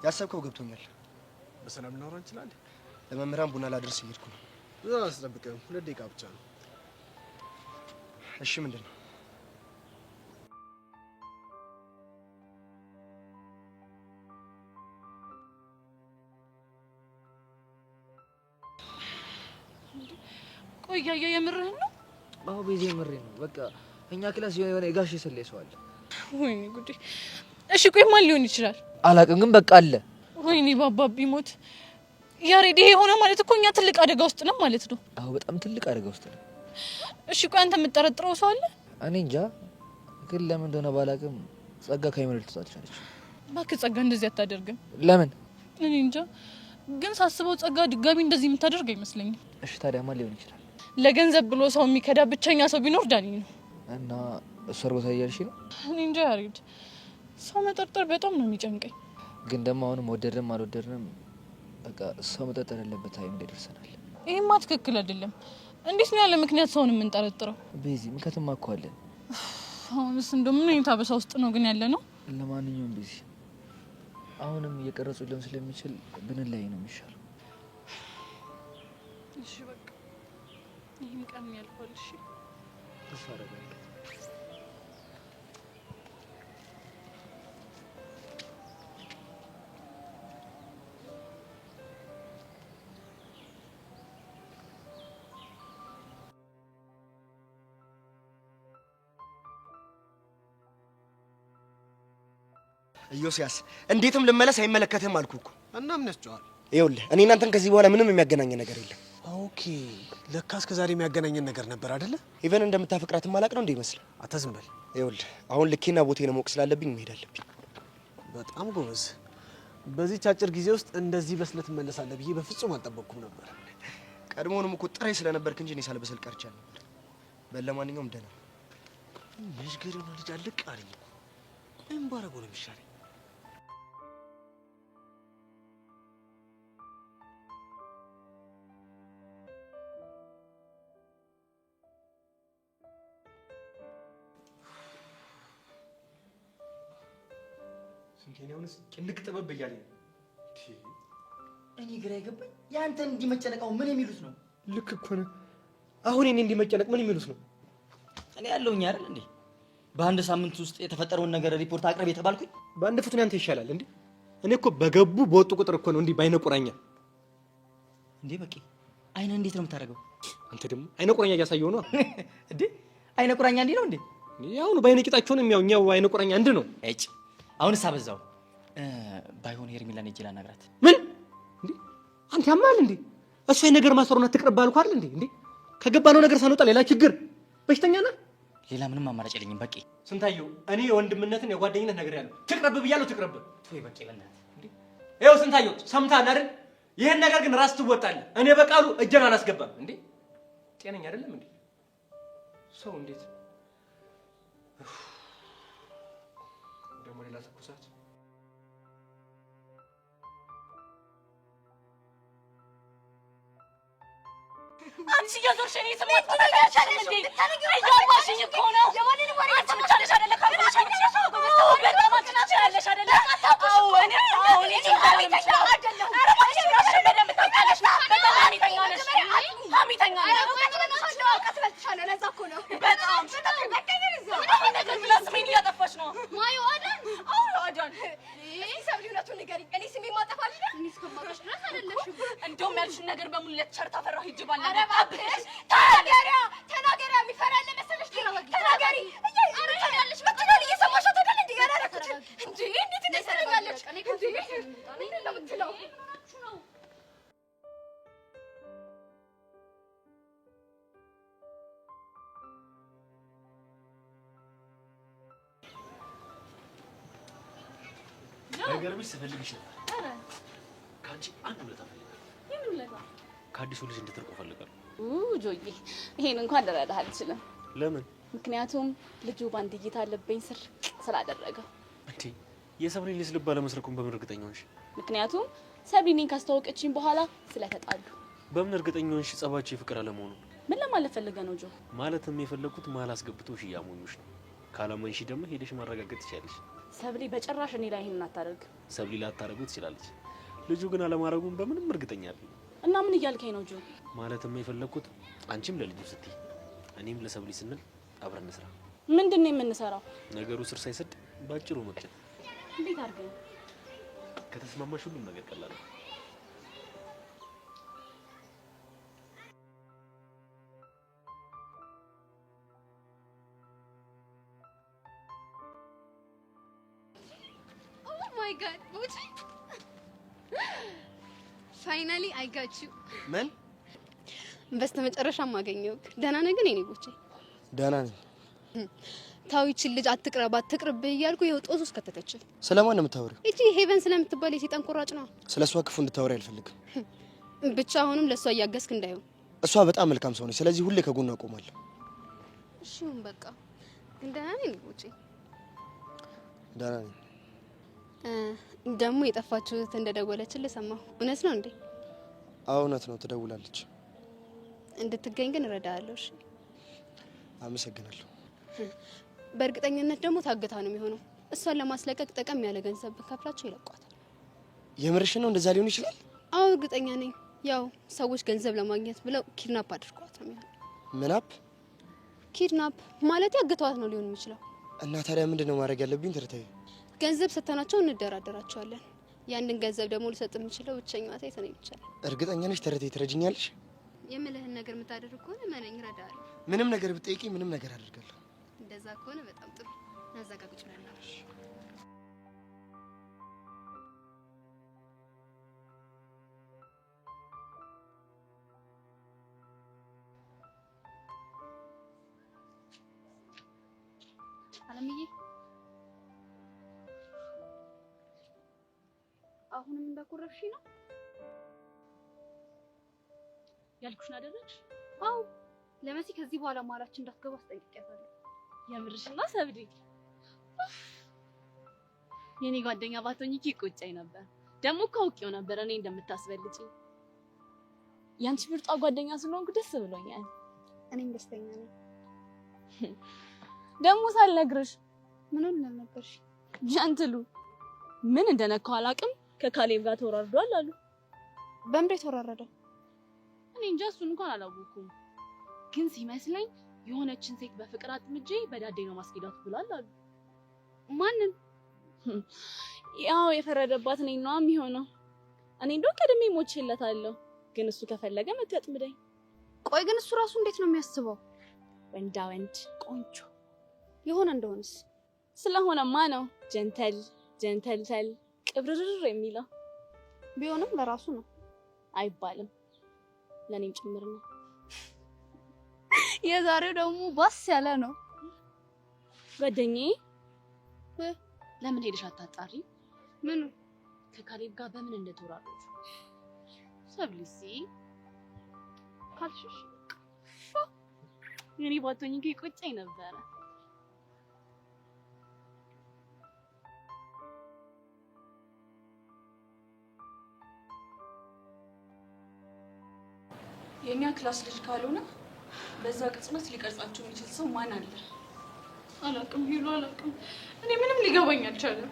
ያሰብከው ገብቶኛል። በሰላም እናወራ እንችላለን። ለመምህራን ቡና ላደርስ እየሄድኩ ነው። ብዙ አስጠብቀኝ፣ 2 ደቂቃ ብቻ ነው። እሺ ምንድን ነው? ቆይ የምርህን ነው? አዎ ቤዛ የምሬን ነው። በቃ እኛ ክላስ የሆነ የጋሽ ሰለይ ሰው አለ። ወይኔ ጉዴ! እሺ ቆይ ማን ሊሆን ይችላል? አላውቅም፣ ግን በቃ አለ። ወይኔ ባባቢ ሞት! ያሬድ ይሄ ሆነ ማለት እኮ እኛ ትልቅ አደጋ ውስጥ ነው ማለት ነው። አዎ በጣም ትልቅ አደጋ ውስጥ ነው። እሺ ቆይ አንተ የምትጠረጥረው ሰው አለ? እኔ እንጃ፣ ግን ለምን እንደሆነ ባላውቅም ጸጋ ከይመል ትጣጣለች። እባክህ ጸጋ እንደዚህ አታደርግም። ለምን? እኔ እንጃ፣ ግን ሳስበው ጸጋ ድጋሚ እንደዚህ የምታደርግ አይመስለኝም። እሺ ታዲያ ማን ሊሆን ይችላል? ለገንዘብ ብሎ ሰው የሚከዳ ብቸኛ ሰው ቢኖር ዳኒ ነው። እና እሱ አርጎታ እያልሽ ነው? እኔ እንጃ ያሬድ፣ ሰው መጠርጠር በጣም ነው የሚጨንቀኝ። ግን ደግሞ አሁንም ወደድንም አልወደድንም በቃ ሰው መጠርጠር ያለበት ታይም ላይ ደርሰናል። ይሄማ ትክክል አይደለም። እንዴት ነው ያለ ምክንያት ሰውን የምንጠረጥረው? ቤዚ ምክንያቱም እኮ አለን። አሁንስ እንደው ምን አይነት አበሳ ውስጥ ነው ግን ያለ ነው? ለማንኛውም ቤዚ አሁንም እየቀረጹ ሊሆን ስለሚችል ብንለያይ ነው የሚሻለው። እሺ በቃ ይሄን ቀን ያልፋል። እሺ ተስፋ አደርጋለሁ። ኢዮስያስ እንዴትም ልመለስ አይመለከትህም አልኩህ እኮ። እና ምን ያስጨዋል? ይኸውልህ እኔ እናንተን ከዚህ በኋላ ምንም የሚያገናኘ ነገር የለም። ኦኬ ለካ እስከ ዛሬ የሚያገናኘን ነገር ነበር አይደለ? ኢቨን እንደምታፈቅራት ማላቅ ነው እንዴ ይመስል? አንተ ዝም በል። ይኸውልህ አሁን ልኬና ቦቴን ማወቅ ስላለብኝ መሄድ አለብኝ። በጣም ጎበዝ። በዚህ አጭር ጊዜ ውስጥ እንደዚህ በስለት ትመለሳለህ ብዬ በፍጹም አልጠበቅኩም ነበር። ቀድሞውንም እኮ ጥሬ ስለነበርክ እንጂ እኔ ሳልበሰል ቀርቻለሁ ነበር። በለማንኛውም ደህና ልጅ ልጅ አልቅ አለኝ እኮ። ምን ባረገው ነው የሚሻለኝ? ስንቴኛውንስ ጭንቅ ጥበብ እያለኝ ነው። እኔ ግራ ይገባኝ። ያንተን እንዲህ መጨነቃው ምን የሚሉት ነው? ልክ እኮ ነህ። አሁን እኔ እንዲመጨነቅ ምን የሚሉት ነው? እኔ ያለውኝ አይደል እንዴ? በአንድ ሳምንት ውስጥ የተፈጠረውን ነገር ሪፖርት አቅርብ የተባልኩኝ። በአንድ ፍቱን ያንተ ይሻላል እንዴ? እኔ እኮ በገቡ በወጡ ቁጥር እኮ ነው እንዲህ ባይነ ቁራኛ እንዴ። በቂ አይነ እንዴት ነው የምታደርገው? አንተ ደግሞ አይነ ቁራኛ እያሳየው ነው እንዴ? አይነ ቁራኛ እንዴ ነው እንዴ? ያው ነው ባይነ ቂጣቸውን የሚያው አይነ ቁራኛ እንድ ነው። እጭ አሁንስ አበዛው። ባይሆን ሄርሜላን እጅ ላናግራት። ምን እንዴ? አንተ ያማል እንዴ? እሷ የነገር ማሰሩና ትቅርብ አልኩ አይደል እንዴ? እንዴ ከገባነው ነገር ሳንወጣ ሌላ ችግር በሽተኛ ነህ። ሌላ ምንም አማራጭ የለኝም። በቂ ስንታየው፣ እኔ የወንድምነትን የጓደኝነት ነገር ያለው ትቅረብ ብያለሁ። ትቅረብ ተይ በቂ በእናትህ እንዴ። ይኸው ስንታየው ሰምተሃል አይደል? ይሄን ነገር ግን ራስ ትወጣለህ። እኔ በቃሉ እጄን አላስገባም። እንዴ ጤነኛ አይደለም እንዴ ሰው? እንዴት ደግሞ ሌላ ተኩሳት። አንቺ እየዞርሽ እኔ ስሜት ተናገርሻለሽ እንዴ? እያዋሽኝ እኮ ነው። አንቺ ብቻ ነሽ አይደለ? ካለሽ በጣም አትችላለሽ አይደለ? አዎ እኔ አይደለሁ። ኧረ እባክሽ ራስሽን በደንብ ታውቂያለሽ። በጣም ሐሜተኛ ነሽ። ሐሜተኛ ነሽ። ለዛ እኮ ነው በጣም ምን ነገር ብላ ስሜን እያጠፋሽ ነው። ማዩ አዳን? አዎ አዳን። ሰብሊ እውነቱን ንገሪኝ። እኔ ስሜን ማጠፋልሽ ነው? እኔ እስከማውቅሽ ድረስ አይደለሽም። እንደውም ያልሽውን ነገር በሙሉ ለቸርታ ፈራሁ ሂጅ ባል ኧረ እባክሽ ተናገሪያ። የሚፈራ አለ መሰለሽ? ተናገሪ። አረጋለሽ መጥቷል። እየሰማሻት አይደል እንዴ? ያላረኩት እንዴ እንዴት እንደሰረጋለች እንዴ? ምንድን ነው የምትለው? ነገርሽ ስፈልግሽ ነበር። ከአንቺ አንድ ውለታ ፈልጋለሁ። የምን ውለታ? ከአዲሱ ልጅ እንድትርቁ ፈልጋለሁ። ጆዬ ይሄን እንኳን ልረዳህ አልችልም። ለምን? ምክንያቱም ልጁ ባንድ እይታ ልበኝ ስር ስላደረገው። እንዴ የሰብሪን ልጅ ልብ አለመስረኩን በምን እርግጠኛ ሆንሽ? ምክንያቱም ሰብሪኔን ካስተዋወቀችኝ በኋላ ስለተጣሉ። በምን እርግጠኛ ሆንሽ ጸባችሁ የፍቅር አለመሆኑ? ምን ለማለት ፈልገህ ነው ጆ? ማለትም የፈለኩት መሀል አስገብቶሽ እያሞኙሽ ነው። ካላመንሽ ደግሞ ሄደሽ ማረጋገጥ ትችያለሽ። ሰብሊ በጭራሽ እኔ ላይ ይሄን አታደርግ። ሰብሊ ላታረጉ ትችላለች። ልጁ ግን አለማረጉን በምንም እርግጠኛ አይደለም። እና ምን እያልከኝ ነው ጆ? ማለትም የፈለኩት አንቺም ለልጁ ስትይ እኔም ለሰብሊ ስንል አብረን እንስራ። ምንድነው የምንሰራው? ነገሩ ስር ሳይሰድ ባጭሩ መቅጨት። እንዴት አድርገን? ከተስማማሽ ሁሉም ነገር ቀላል ነው። My God, Buchi! Finally, I got you. ምን? በስተመጨረሻም አገኘሁህ። ደህና ነህ ግን የኔ ቡቺ? ደህና ነኝ። ታው ይቺን ልጅ አትቅርብ እያልኩ ይኸው ጦስ ውስጥ ከተተችኝ። ስለማን ነው የምታወሪው? እቺ ሄቨን ስለምትባል የሴጣን ቆራጭ ነው። ስለሷ ክፉ እንድታወሪ አልፈልግም። ብቻ አሁንም ለሷ እያገዝክ እንዳይሆን። እሷ በጣም መልካም ሰው ነች። ስለዚህ ሁሌ ከጎኗ እቆማለሁ። እሺ በቃ ግን ደህና ነኝ ቡቺ? ደህና ነኝ። ደግሞ የጠፋችው እንደደወለችልህ ሰማሁ። እውነት ነው እንዴ? አዎ እውነት ነው፣ ትደውላለች። እንድትገኝ ግን እረዳሃለሁ። እሺ አመሰግናለሁ። በእርግጠኝነት ደግሞ ታግታ ነው የሚሆነው። እሷን ለማስለቀቅ ጠቀም ያለ ገንዘብ ከፍላቸው ይለቋታል። የምርሽ ነው? እንደዛ ሊሆን ይችላል? አዎ እርግጠኛ ነኝ። ያው ሰዎች ገንዘብ ለማግኘት ብለው ኪድናፕ አድርገዋት ነው የሚሆነው። ምናፕ? ኪድናፕ ማለት ያግተዋት ነው ሊሆን የሚችለው። እና ታዲያ ምንድነው ማድረግ ያለብኝ? ተርታዬ ገንዘብ ሰተናቸው እንደራደራቸዋለን። ያንን ገንዘብ ደግሞ ልሰጥ የምችለው ብቸኛዋ ሴት ነኝ ብቻ። እርግጠኛ ነሽ ተርታዬ ትረጅኛለሽ? የምልህን ነገር የምታደርግ ከሆነ መነኝ እረዳሃለሁ። ምንም ነገር ብትጠይቂ ምንም ነገር አደርጋለሁ። እንደዛ ከሆነ በጣም ጥሩ። ናዛጋግጭ ለናሽ አለምዬ አሁንም እንዳኮረፍሽ ነው ያልኩሽን አደረግሽ? አው ለመሲ ከዚህ በኋላ ማላችን እንዳትገባ አስጠንቅቄያታለሁ። የምርሽና ሰብዲ? የኔ ጓደኛ ባትሆኚ ይቆጨኝ ነበር። ደግሞ እኮ አውቄው ነበር እኔ እንደምታስበልጪ። ያንቺ ምርጧ ጓደኛ ስለሆንኩ ደስ ብሎኛል። እኔም ደስተኛ ነኝ። ደግሞ ሳልነግርሽ ምኑን እንደነገርሽ? ጃንትሉ ምን እንደነካው አላውቅም። ከካሌብ ጋር ተወራርዷል አሉ። በምሬ ተወራረደ? እኔ እንጃ፣ እሱን እንኳን አላወኩም። ግን ሲመስለኝ የሆነችን ሴት በፍቅር አጥምጄ በዳዴ ነው ማስኬዳት ብሏል አሉ። ማንን? ያው የፈረደባት እኔ ነው የሚሆነው። እኔ እንደው ቀድሜ ሞቼለታለሁ፣ ግን እሱ ከፈለገ መቶ ያጥምደኝ። ቆይ ግን እሱ ራሱ እንዴት ነው የሚያስበው? ወንዳ ወንድ ቆንጆ የሆነ እንደሆነስ ስለሆነማ ነው ጀንተልተል ቅብርር የሚለው። ቢሆንም ለራሱ ነው አይባልም፣ ለኔም ጭምር ነው። የዛሬው ደግሞ ባስ ያለ ነው። ጓደኛዬ ለምን ሄደሽ አታጣሪ? ምኑ? ከካሌብ ጋር በምን እንደተወራረዱ ሰብልሲ ካልሽሽ የኔ ባቶኝ ቆጨኝ ነበረ። የኛ ክላስ ልጅ ካልሆነ በዛ ቅጽበት ሊቀርጻቸው የሚችል ሰው ማን አለ? አላውቅም ሄሉ፣ አላውቅም። እኔ ምንም ሊገባኝ አልቻለም።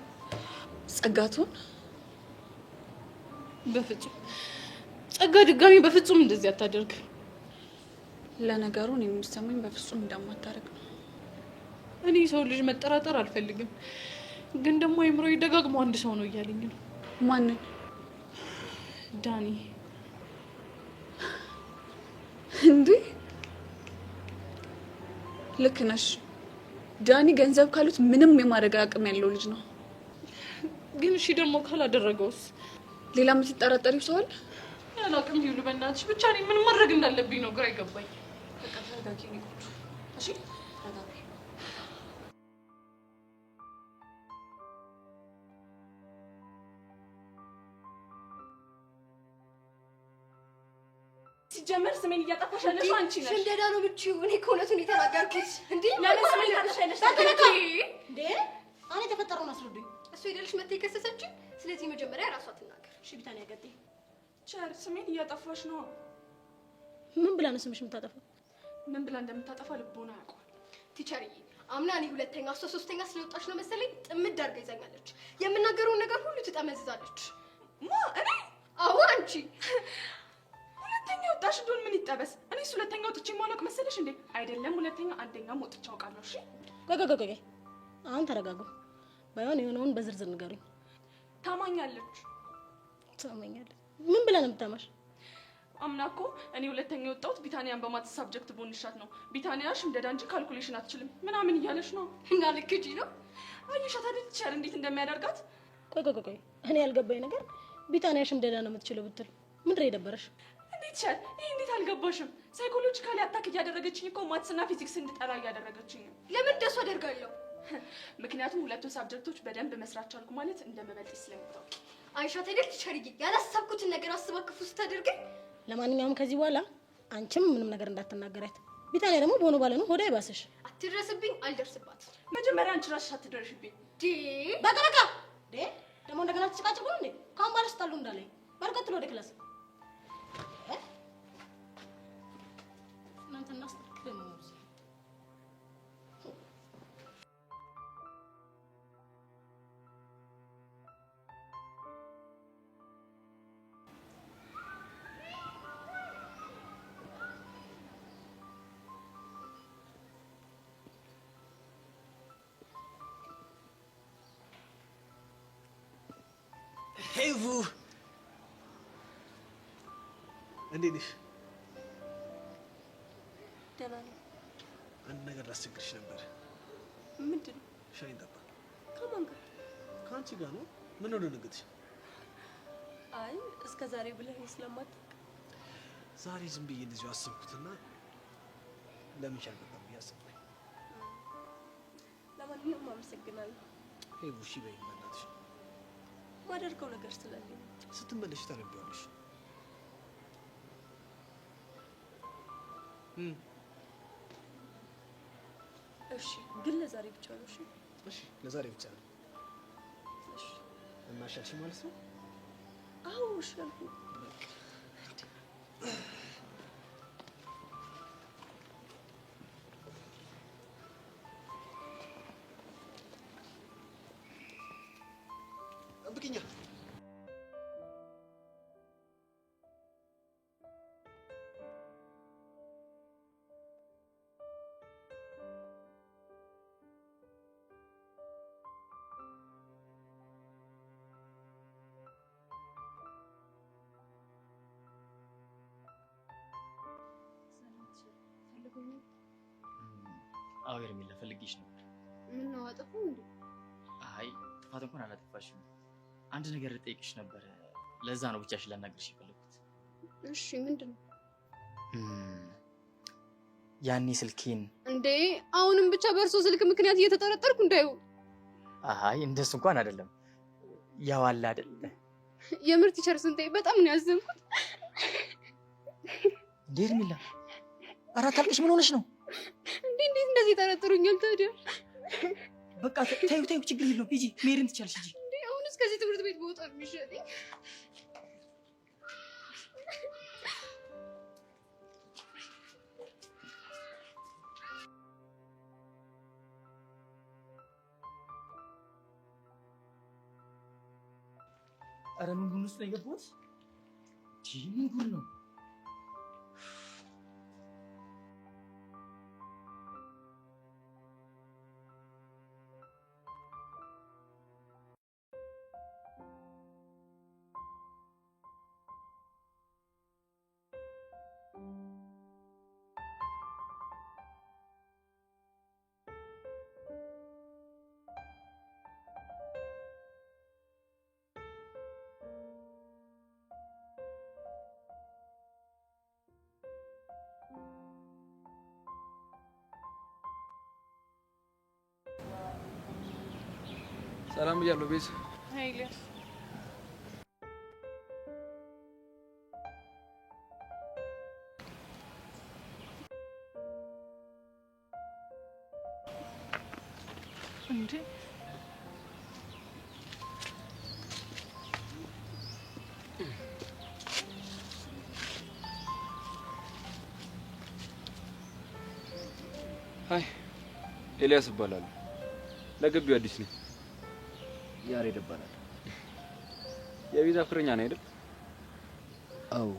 ጸጋቱን በፍጹም ጸጋ ድጋሚ በፍጹም እንደዚህ አታደርግ። ለነገሩ እኔ የሚሰማኝ በፍጹም እንደማታረግ ነው። እኔ ሰው ልጅ መጠራጠር አልፈልግም፣ ግን ደግሞ አይምሮዬ ደጋግሞ አንድ ሰው ነው እያለኝ ነው። ማንን? ዳኒ። እንዴ ልክ ነሽ። ዳኒ ገንዘብ ካሉት ምንም የማድረግ አቅም ያለው ልጅ ነው። ግን እሺ ደግሞ ካላደረገውስ? ሌላ የምትጠራጠሪው ሰው አለ? አላውቅም ይሉ በእናትሽ ብቻ እኔ ምን ማድረግ እንዳለብኝ ነው ግራ ይገባኝ። በቃ ተረጋጊ ነው። እሺ ተረጋጊ። ሲጀመር ስሜን እያጠፋሽ ያለሽ አንቺ ነሽ። ሽንደዳ ነው ብቻው። እኔ ከእውነቱን የተናገርኩት እንዴ። ለምን ስሜን ታጠፋሻለሽ? እንዴ አኔ ተፈጠረውን አስረዱኝ። እሱ ሄደልሽ መጥተ የከሰሰችኝ። ስለዚህ መጀመሪያ ራሷ ትናገር። እሺ ቢታንያ ቀጥይ። ቸር ስሜን እያጠፋሽ ነው። ምን ብላ ነው ስምሽ የምታጠፋው? ምን ብላ እንደምታጠፋ ልቦና ያውቀዋል። ቲቸርዬ አምና እኔ ሁለተኛ እሷ ሶስተኛ ስለወጣች ነው መሰለኝ ጥምድ አድርጋ ይዛኛለች። የምናገረውን ነገር ሁሉ ትጠመዝዛለች። ማ እኔ? አዎ አንቺ ሁለተኛ ወጣሽ እንደሆነ ምን ይጠበስ? እኔስ ሁለተኛ ወጥቼ ማለቅ መሰለሽ እንዴ? አይደለም ሁለተኛ አንደኛም ወጥቼ አውቃለሁ። እሺ ቆይ አሁን ተረጋጉ። ባይሆን የሆነውን በዝርዝር ንገሩኝ። ታማኛለች። ምን ብላ ነው የምታማሽ? አምና እኮ እኔ ሁለተኛ የወጣሁት ቢታኒያን በማትስ ሳብጀክት ቦንሻት ነው። ቢታኒያሽ እንደዳ እንጂ ካልኩሌሽን አትችልም ምናምን እያለች ነው። እና ልክጂ ነው አየሻት አይደል ቸር እንዴት እንደሚያደርጋት። ቆይ እኔ ያልገባኝ ነገር ቢታኒያሽ እንደዳ ነው የምትችለው ብትል ምንድን ነው የደበረሽ? እንዴት ቸር ይሄ እንዴት አልገባሽም? ሳይኮሎጂካሊ አታክ እያደረገችኝ እኮ ማትስና ፊዚክስ እንድጠላ እያደረገችኝ ነው። ለምን እንደሱ አደርጋለሁ? ምክንያቱም ሁለቱን ሳብጀክቶች በደንብ መስራት ቻልኩ ማለት እንደመበልጥ ስለምታውቂ። አይሻት አይደል ቲቸርዬ ያላሰብኩትን ነገር አስባ ክፉ ስታደርገኝ። ለማንኛውም ከዚህ በኋላ አንቺም ምንም ነገር እንዳትናገሪያት። ቢታኒያ ደግሞ በሆነ ባለ ነው ሆዳ ይባስሽ። አትድረስብኝ፣ አልደርስባት። መጀመሪያ አንቺ ራስሽ አትደርሽብኝ። በቃ ደግሞ እንደገና ትጨቃጨቁ እንዴ? ካሁን በኋላ ስታሉ እንዳለኝ በርከት ወደ ክላስ እናንተ እናስተካክል ነው። ሄቡ እንዴት ነሽ? ደህና ነኝ። አንድ ነገር ላስቸግርሽ ነበር። ምንድን ነው? ሻይ እንጠጣ። ከማን ጋር? ከአንቺ ጋር ነው። ምን ነው ደነገጥሽ? አይ እስከ ዛሬ ብለህ ስለማታውቅ ዛሬ ዝም ብዬ እንደዚሁ አሰብኩትና ለምን ሻይ እንጠጣ ብዬ አሰብኩኝ። ለማንኛውም አመሰግናለሁ። ሄቡ እሺ በይኝ በእናትሽ። ማደርገው ነገር ስላለኝ ስትመለሽ ታነቢዋለሽ። እሺ ግን ለዛሬ ብቻ ነው። እሺ እሺ ለዛሬ ብቻ ነው። እሺ እናሻልሽ ማለት ነው? አዎ እሺ አልኩ። ጠብቂኛ። አዎ ሄርሜላ ፈልጌሽ ነው። ምን ነው አጠፉ እንዴ? አይ ጥፋት እንኳን አላጠፋሽም። አንድ ነገር ልጠይቅሽ ነበር። ለዛ ነው ብቻሽን ላናግርሽ የፈለኩት። እሺ ምንድነው? ያኔ ስልኬን እንዴ አሁንም ብቻ በእርሶ ስልክ ምክንያት እየተጠረጠርኩ እንዳይው። አይ እንደሱ እንኳን አይደለም። ያው አለ አይደል? የምር ቲቸር ስንቴ በጣም ነው ያዘንኩት። እንዴ ሄርሜላ አራት አልቅሽ ምን ሆነሽ ነው? እንዴት እንደዚህ ጠረጥሩኛል ታዲያ? በቃ ታዩ ችግር የለውም። ሂጂ መሄድን ትቻለሽ ሂጂ። እንዴ አሁንስ ከዚህ ትምህርት ቤት በወጣ የሚሻለኝ። ኧረ ምን ጉድ ውስጥ ነው የገባሁት? ምን ጉድ ነው? ሰላም ብያለሁ ቤዛ። አይ ኤልያስ እንዴ ሃይ ኤልያስ እባላለሁ። ለግቢው አዲስ ነኝ። ያሬድ እባላለሁ። የቤዛ ፍቅረኛ ነህ አይደል? አዎ።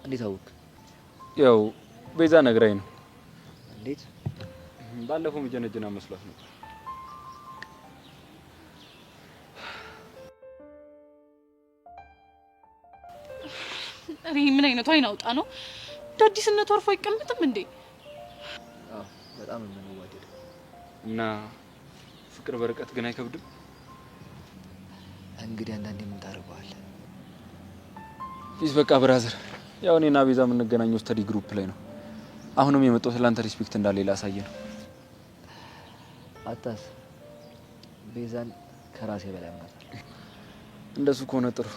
እንዴት አወቅ? ያው ቤዛ ነግራኝ ነው። እንዴት? ባለፈው መጀነጀና መስሏት ነበር። አሬ ምን አይነቱ አይን አውጣ ነው? ዳዲስነቱ አርፎ አይቀመጥም እንዴ? አዎ በጣም የምንዋደድ እና ፍቅር በርቀት ግን አይከብድም? እንግዲህ አንዳንዴ ምን ታደርገዋለህ? ፕሊዝ በቃ ብራዘር፣ ያው እኔና ቤዛ የምንገናኘው ስተዲ ግሩፕ ላይ ነው። አሁንም የመጣው ስላንተ ሪስፔክት እንዳለ ላሳየ ነው። አታስ ቤዛን ከራሴ በላይ አምናታለሁ። እንደሱ ከሆነ ጥሩ።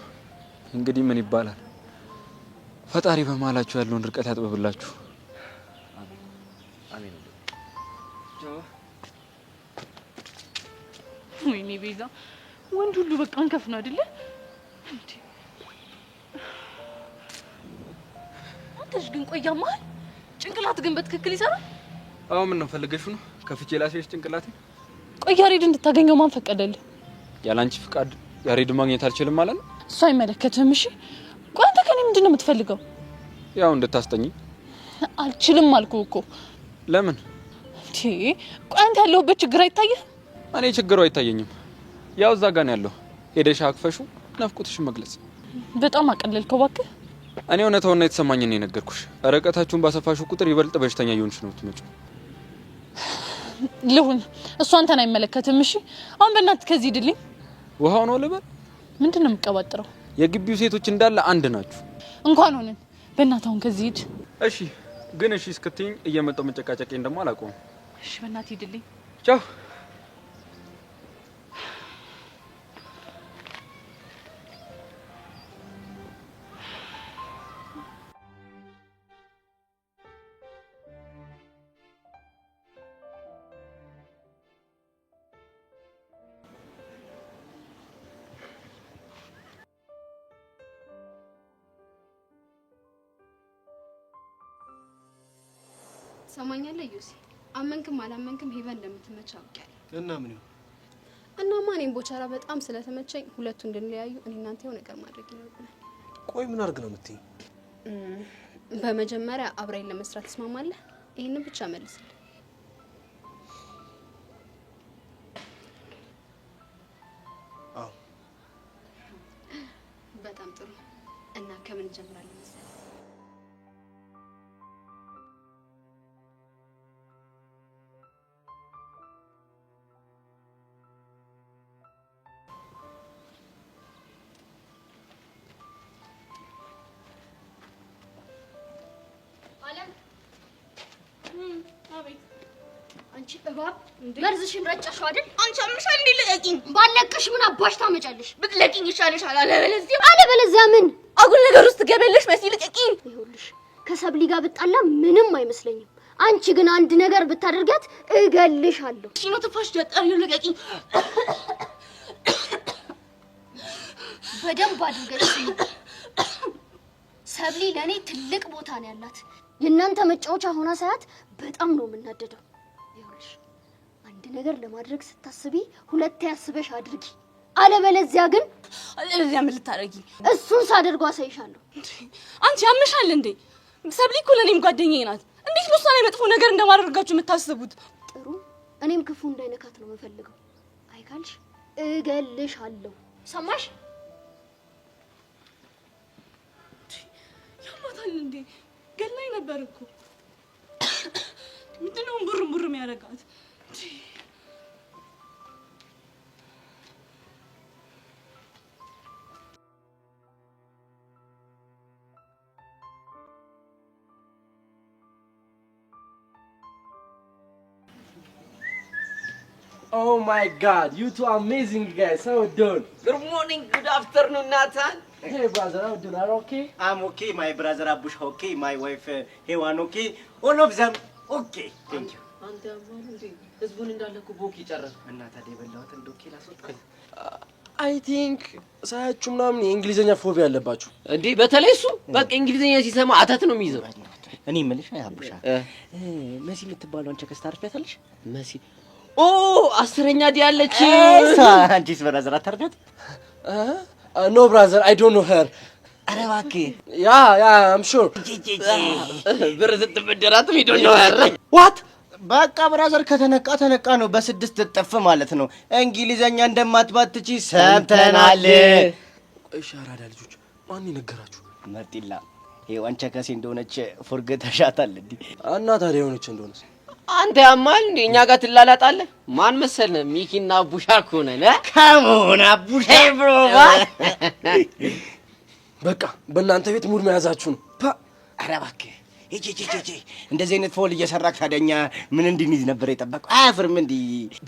እንግዲህ ምን ይባላል? ፈጣሪ በመሀላችሁ ያለውን ርቀት ያጥብብላችሁ። አሜን አሜን። ወይኔ ቤዛ ወንድ ሁሉ በቃ አንከፍ ነው አይደለ? እንዴ አንተሽ ግን ቆያማል። ጭንቅላት ግን በትክክል ይሰራል? አዎ ምን ነው ፈልገሽው ነው? ከፍቼ ላስይሽ ጭንቅላቴ። ቆይ ያሬድ እንድታገኘው ማን ፈቀደልህ? ያላንቺ ፍቃድ ያሬድ ማግኘት አልችልም ማለት ነው? እሱ አይመለከትህም። እሺ ቆይ አንተ ከኔ ምንድነው የምትፈልገው? ያው እንድታስጠኝ። አልችልም አልኩህ እኮ። ለምን? እንዴ ቆይ አንተ ያለሁበት ችግር አይታየህም? እኔ ችግሩ አይታየኝም። ያው እዛ ጋር ነው ያለው። ሄደሽ አክፈሹ ናፍቆትሽን መግለጽ። በጣም አቀለልከው እባክህ። እኔ እውነታውን ነው የተሰማኝን ነው የነገርኩሽ። ርቀታችሁን ባሰፋሹ ቁጥር ይበልጥ በሽተኛ እየሆንሽ ነው የምትመጪው። ልሁን እሱ አንተን አይመለከትም። እሺ አሁን በእናትህ ከዚህ ሂድልኝ። ውሃው ነው ልበል? ምንድነው የምትቀባጥረው? የግቢው ሴቶች እንዳለ አንድ ናችሁ። እንኳን ሆነን በእናትህ አሁን ከዚህ ሂድ። እሺ ግን እሺ እስክትይኝ እየመጣው መጨቃጨቄን ደግሞ አላቆምም። እሺ በእናትህ ሂድልኝ። ቻው። ሰማኛለህ ዩሲ፣ አመንክም አላመንክም ሄቨን እንደምትመች አውቄያለሁ። እና ምን ይሁን? እናማ እኔም ቦቻራ በጣም ስለተመቸኝ ሁለቱ እንድንለያዩ እኔ እናንተ የሆነ ነገር ማድረግ ይኖርብናል። ቆይ ምን አድርግ ነው የምትይኝ? በመጀመሪያ አብረን ለመስራት ትስማማለህ? ይሄንን ብቻ መልስልኝ። አዎ። በጣም ጥሩ። እና ከምን እንጀምራለን መሰለህ? እባብ መርዝሽን ረጨሽው አይደል? አንቺ አምሻል እንዴ? ልቀቂኝ። ባለቀሽ ምን አባሽ ታመጫለሽ? ብትለቂኝ ይሻልሻል። አለበለዚያ ምን አጉል ነገር ውስጥ ትገበለሽ? መሲ ልቀቂኝ። ይኸውልሽ ከሰብሊ ጋር ብጣላ ምንም አይመስለኝም። አንቺ ግን አንድ ነገር ብታደርጋት እገልሻለሁ። እሺ ነው ተፋሽ ዳጣሪው ልቀቂኝ። በደንብ አድርገሽ ሰብሊ ለኔ ትልቅ ቦታ ነው ያላት። የእናንተ መጫወቻ ሆና ሳያት በጣም ነው የምናደደው። ይኸውልሽ አንድ ነገር ለማድረግ ስታስቢ ሁለቴ ያስበሽ አድርጊ። አለበለዚያ ምን ልታረጊ? እሱን ሳደርገው አሳይሻለሁ። አንቺ ያምሻል እንዴ? ሰብሊ እኮ ለኔም ጓደኛዬ ናት። እንዴት ነው እሷን መጥፎ ነገር እንደማደርጋችሁ የምታስቡት? ጥሩ እኔም ክፉ እንዳይነካት ነው የምፈልገው። አይካልሽ እገልሻለሁ። ሰማሽ? ያማታል እንዴ? ገላይ ነበር እኮ። ምንድነው ቡርም የሚያደርጋት? Oh my God, you two are amazing guys. How you doing? Good morning, good afternoon, Nathan. Hey brother, how you doing? Are you okay? I'm okay, my brother Abush okay, my wife Hewan okay. All of them okay. Thank you. አንተ አማን እንዴ ህዝቡን እንዳለኩ ቦክ ይጨረስ እና ታዲያ የበላሁት እንደው ኬላ አስወጣኝ። አይ ቲንክ ሳያችሁ ምናምን የእንግሊዘኛ ፎቢያ አለባችሁ እንዴ? በተለይ እሱ በቃ እንግሊዘኛ ሲሰማ አተት ነው የሚይዘው። እኔ የምልሽ አቡሻ መሲ የምትባለው አንቺ ከስታርፊያታለሽ? መሲ ኦ 10ኛ ዲ ያለች አንቺስ ብራዘር አታርዳት? ኖ ብራዘር አይ ዶንት ኖ ሄር። ኧረ እባክህ ያ አም ሹር ብር ስትበደራትም ዩ ዶንት ኖ ሄር ዋት በቃ ብራዘር ከተነቃ ተነቃ ነው። በስድስት ጥፍ ማለት ነው። እንግሊዘኛ እንደማትባትቺ ሰምተናል። እሺ አራዳ ልጆች ማን ይነገራችሁ? መርጢላ ሄዋን ቸከሴ እንደሆነች ፎርገተሻታል እንዴ? እና ታዲያ የሆነች እንደሆነስ አንተ ያማል እንዴ? እኛ ጋር ትላላጣለህ። ማን መሰለህ? ሚኪና አቡሻ እኮ ነን። ካሞን አቡሻ ብሮ በቃ በእናንተ ቤት ሙድ መያዛችሁ ነው። ኧረ እባክህ እጂ እንደዚህ አይነት ፎል እየሰራክ ታዲያኛ ምን እንድንይዝ ነበር የጠበቀው? አያፍርም እንዴ?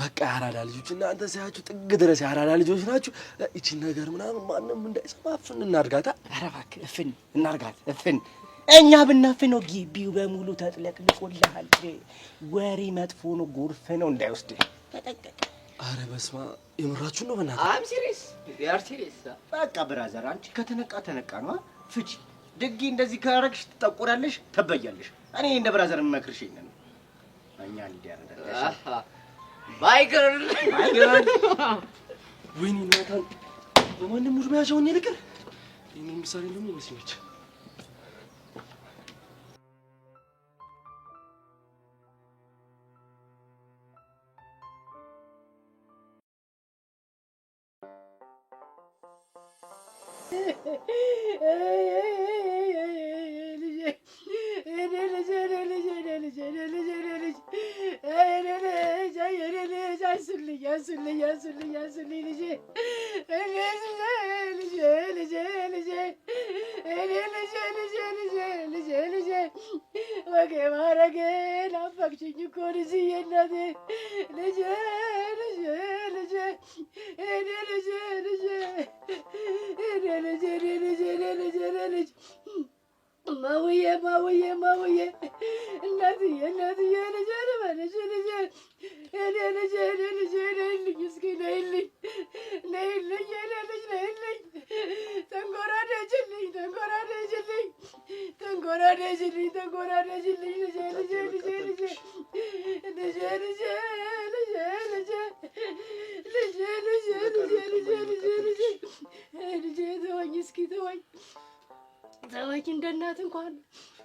በቃ አራዳ ልጆች እናንተ ሳያችሁ ጥግ ድረስ አራዳ ልጆች ናችሁ። እቺ ነገር ምናምን ማንንም እንዳይሰማ እፍን እናርጋታ። ኧረ እባክህ እፍን እናርጋት እፍን። እኛ ብናፍነው ግቢው በሙሉ ተጥለቅልቆልሃል። ወሬ መጥፎ ነው፣ ጎርፍ ነው እንዳይወስድ ተጠንቀቅ። ኧረ በስመ አብ የምራችሁን ነው በእናትህ? አም ሲሪየስ ዊ አር ሲሪየስ። በቃ ብራዘር አንቺ ከተነቃ ተነቃ ነው። ፍቺ ድጊ እንደዚህ ካረግሽ ትጠቁራለሽ፣ ተበያለሽ። እኔ እንደ ብራዘር የምመክርሽ ይሄን ነው። እኛ እንዲያረዳሽ ባይ ገርል ወይኔ ናታን በማንም ሙድ መያዣውን ይልቀር። እኔ ምሳሌ ደግሞ መስሎች ማውዬ እናትዬ ልጄ ልበልሽ ልጄ እኔ ልጄ ነይልኝ እስኪ ነይልኝ የኔ ልጅ ነይልኝ ተንጎራደጅልኝ ልጄ ተወኝ እስኪ ተወኝ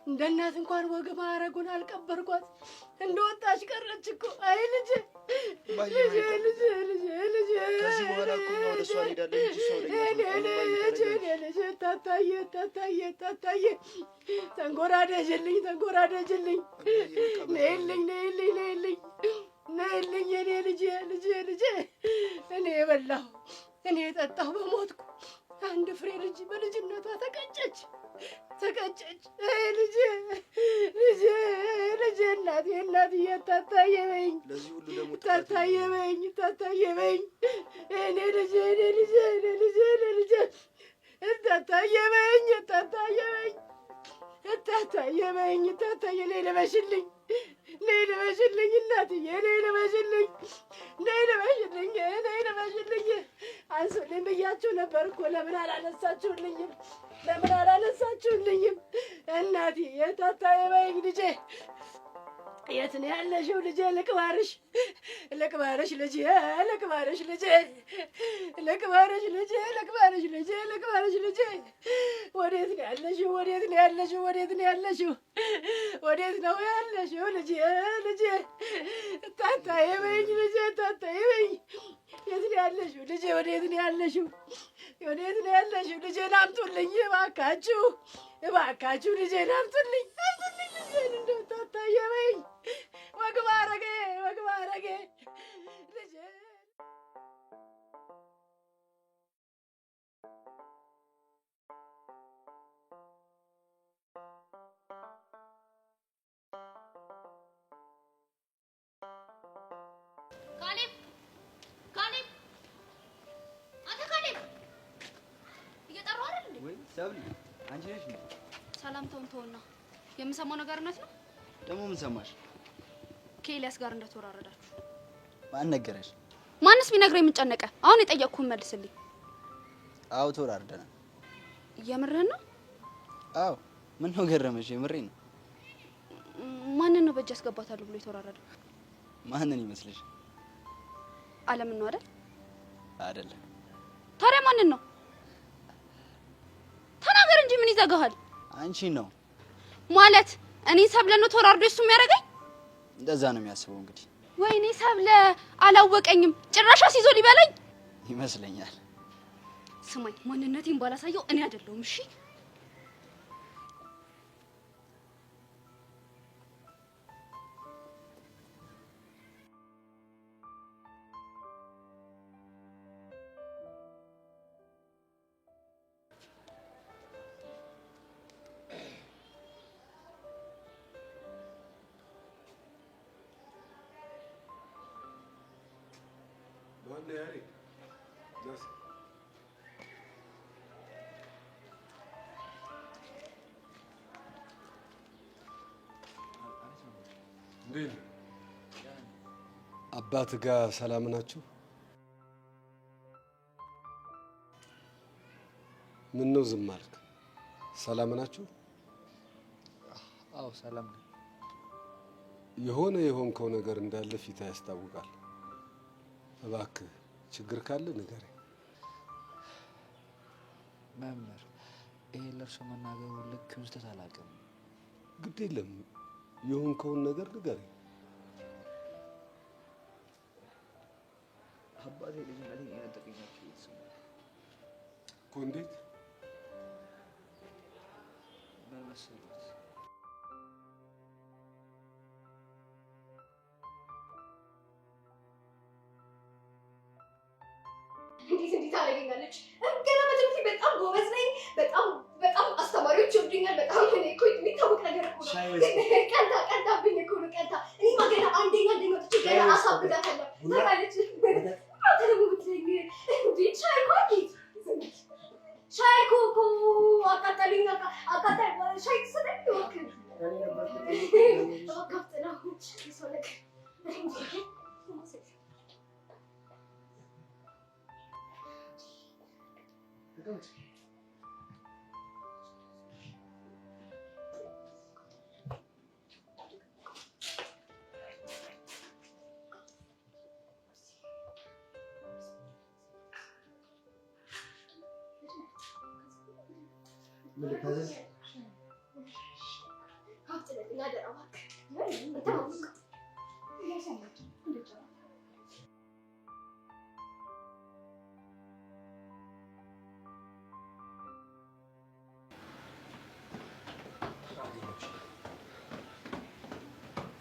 እንደ እናት እንኳን ወግ ማረጉን አልቀበርኳት እንደወጣች ቀረች እኮ። አይ ልጄ ከዚህ በኋላ እኮ ነው ወደ እሷ እንሄዳለን እንጂ ሰው ልጄ ታታዬ ተንጎራደጅልኝ ነይልኝ የኔ ልጄ እኔ የበላሁ እኔ የጠጣሁ በሞትኩ አንድ ፍሬ ልጅ በልጅነቷ ተቀጨች። አይ ልጄ እናትዬ ታታየበኝ እኔ ልጄ ታታየበኝ ነይ ልበሽልኝ እናትዬ ነይ ልበሽልኝ አንሱልኝ ብያችሁ ነበር እኮ ለምን አላነሳችሁልኝም እናትዬ ታታየበኝ ልጄ የት ነው ያለሽው ልጄ ልቅባርሽ ልጄ ወዴት ነው ያለሽው ልጄ ታታየበኝ የት ነው ያለሽው ልጄ ወዴት ነው ያለሽው ልጄን አምጡልኝ እባካችሁ ልጄን አምጡልኝ እንደው ታታየበኝ ወግባ አረጌ ልጄ ካሌብ አንተ ካሌብ እየጠራሁ አይደል እንዴ? ወይ ሰብሊ አንቺ ነሽ እንዴ? ሰላምታውን ተውና የምሰማው ነገር እውነት ነው? ደግሞ ምን ሰማሽ? ከኤልያስ ጋር እንደተወራረዳችሁ። ማን ነገረሽ? ማንስ ቢነግረኝ ምን ጨነቀ? አሁን የጠየቅኩህን መልስልኝ። አዎ ተወራርደናል። የምርህን ነው? አዎ ምን ነው ገረመሽ? የምሬን ነው። ማንን ነው በእጅ ያስገባታለሁ ብሎ የተወራረደው? ማንን ይመስልሽ? አለምን ነው አይደል? አይደለም። ታዲያ ማንን ነው? ተናገር እንጂ ምን ይዘጋሃል? አንቺን ነው ማለት እኔ ሰብለ ነው ተወራርዶ እሱ የሚያደርገኝ? እንደዛ ነው የሚያስበው እንግዲህ። ወይኔ ሰብለ አላወቀኝም። ጭራሽ አስይዞ ሊበላኝ ይመስለኛል። ስማኝ፣ ማንነቴን ባላሳየው እኔ አይደለሁም። እሺ አባት ጋር ሰላም ናችሁ? ምን ነው ዝም አልክ? ሰላም ናችሁ? አዎ ሰላም ነው። የሆነ የሆንከው ነገር እንዳለ ፊት ያስታውቃል። እባክህ ችግር ካለ ንገረኝ። መምህር ይሄ ለእርሱ መናገሩ ልክ ምስጠት አላውቅም። ግድ የለም የሆንከውን ነገር ንገረኝ። አባቴ ልጅነቴን የነጠቀኛቸው እየተሰማኝ እኮ። እንዴት? ምን መሰሉት? እንዴት አደረገኛለች? ገና በትምህርቴ በጣም ጎበዝ ነኝ። በጣም አስተማሪዎች ይወዱኛል። በጣም እኔ እኮ የሚታወቅ ነገር እኮ ነው። ቀንታብኝ እኮ ነው። እኔማ ገና አንደኛ ወጥቼ ገና አሳብዳታለሁ። ታውቃለች። አንተ ደግሞ ብትለኝ እንዴ ሻይ እኮ አቃጠለኝ። ሻይ ትሰጠኝ እባክህ። እባክህ ነው ሰው ነገር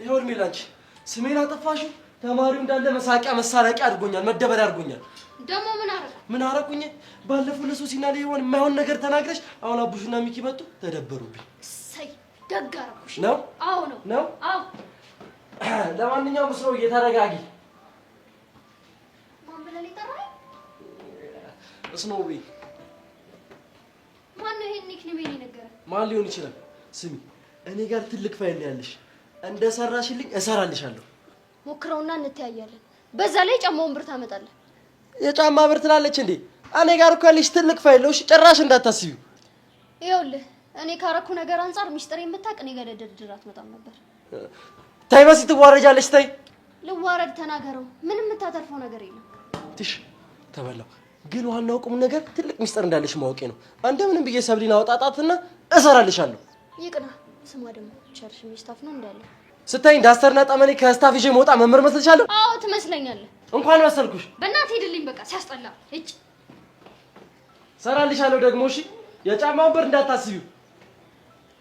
ይኸው እድሜ ላንቺ። ስሜን አጠፋሽው። ተማሪው እንዳለ መሳቂያ መሳለቂያ አድርጎኛል፣ መደበሪያ አድርጎኛል። ደሞ ምን አረኩኝ? ባለፈው ለሶሲና ለይሆን የማይሆን ነገር ተናግረሽ አሁን አቡሽና ሚኪ መጡ ተደበሩብኝ። ሰይ ደግ አደረኩሽ። ነው? አዎ ነው። አዎ ለማንኛውም ስለው እየተረጋጊ ማን ብለህ ጠራኸኝ? ስኖዊ ማን ነው ይሄን ኒክኔም የነገረህ? ማን ሊሆን ይችላል? ስሚ እኔ ጋር ትልቅ ፋይል ያለሽ እንደሰራሽልኝ እሰራልሻለሁ። ሞክረውና እንተያያለን። በዛ ላይ ጫማውን ብር ታመጣለህ። የጫማ ብር ትላለች እንዴ? እኔ ጋር እኮ ያለሽ ትልቅ ፋይል ነው። ጭራሽ እንዳታስቢው። ይኸውልህ እኔ ካረኩ ነገር አንፃር ሚስጥር የምታውቅ እኔ ጋር ድርድር አትመጣም ነበር። ታይ በሲ ትዋረጃለሽ። ታይ ልዋረድ ተናገረው። ምንም የምታተርፈው ነገር የለም። ትሽ ተበላው። ግን ዋናው ቁም ነገር ትልቅ ሚስጥር እንዳለሽ ማወቄ ነው። እንደምንም ብዬ ሰብሊና አውጣጣትና እሰራልሻለሁ። ይቅና። ስማ ደግሞ ቸርሽ ሚስታፍ ነው እንዳለ ስታይ ዳስተርና ጠመኔ ከስታፍ ይዤ መውጣ መመር መስልሻለሁ? አዎ ትመስለኛለህ። እንኳን መሰልኩሽ። በእናትህ ሄድልኝ በቃ ሲያስጠላ። እጭ ሰራልሻለሁ ደግሞ እሺ። የጫማውን ብር እንዳታስቢው።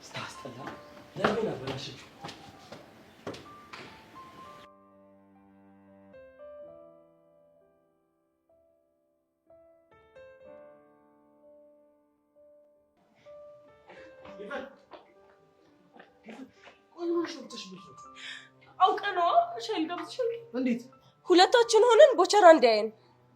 ስታስጠላ ለምን አበላሽው? አውቀነዋ ሻይል ገብተሻል። እንዴት ሁለታችን ሆነን ቦቸራ እንዲያየን?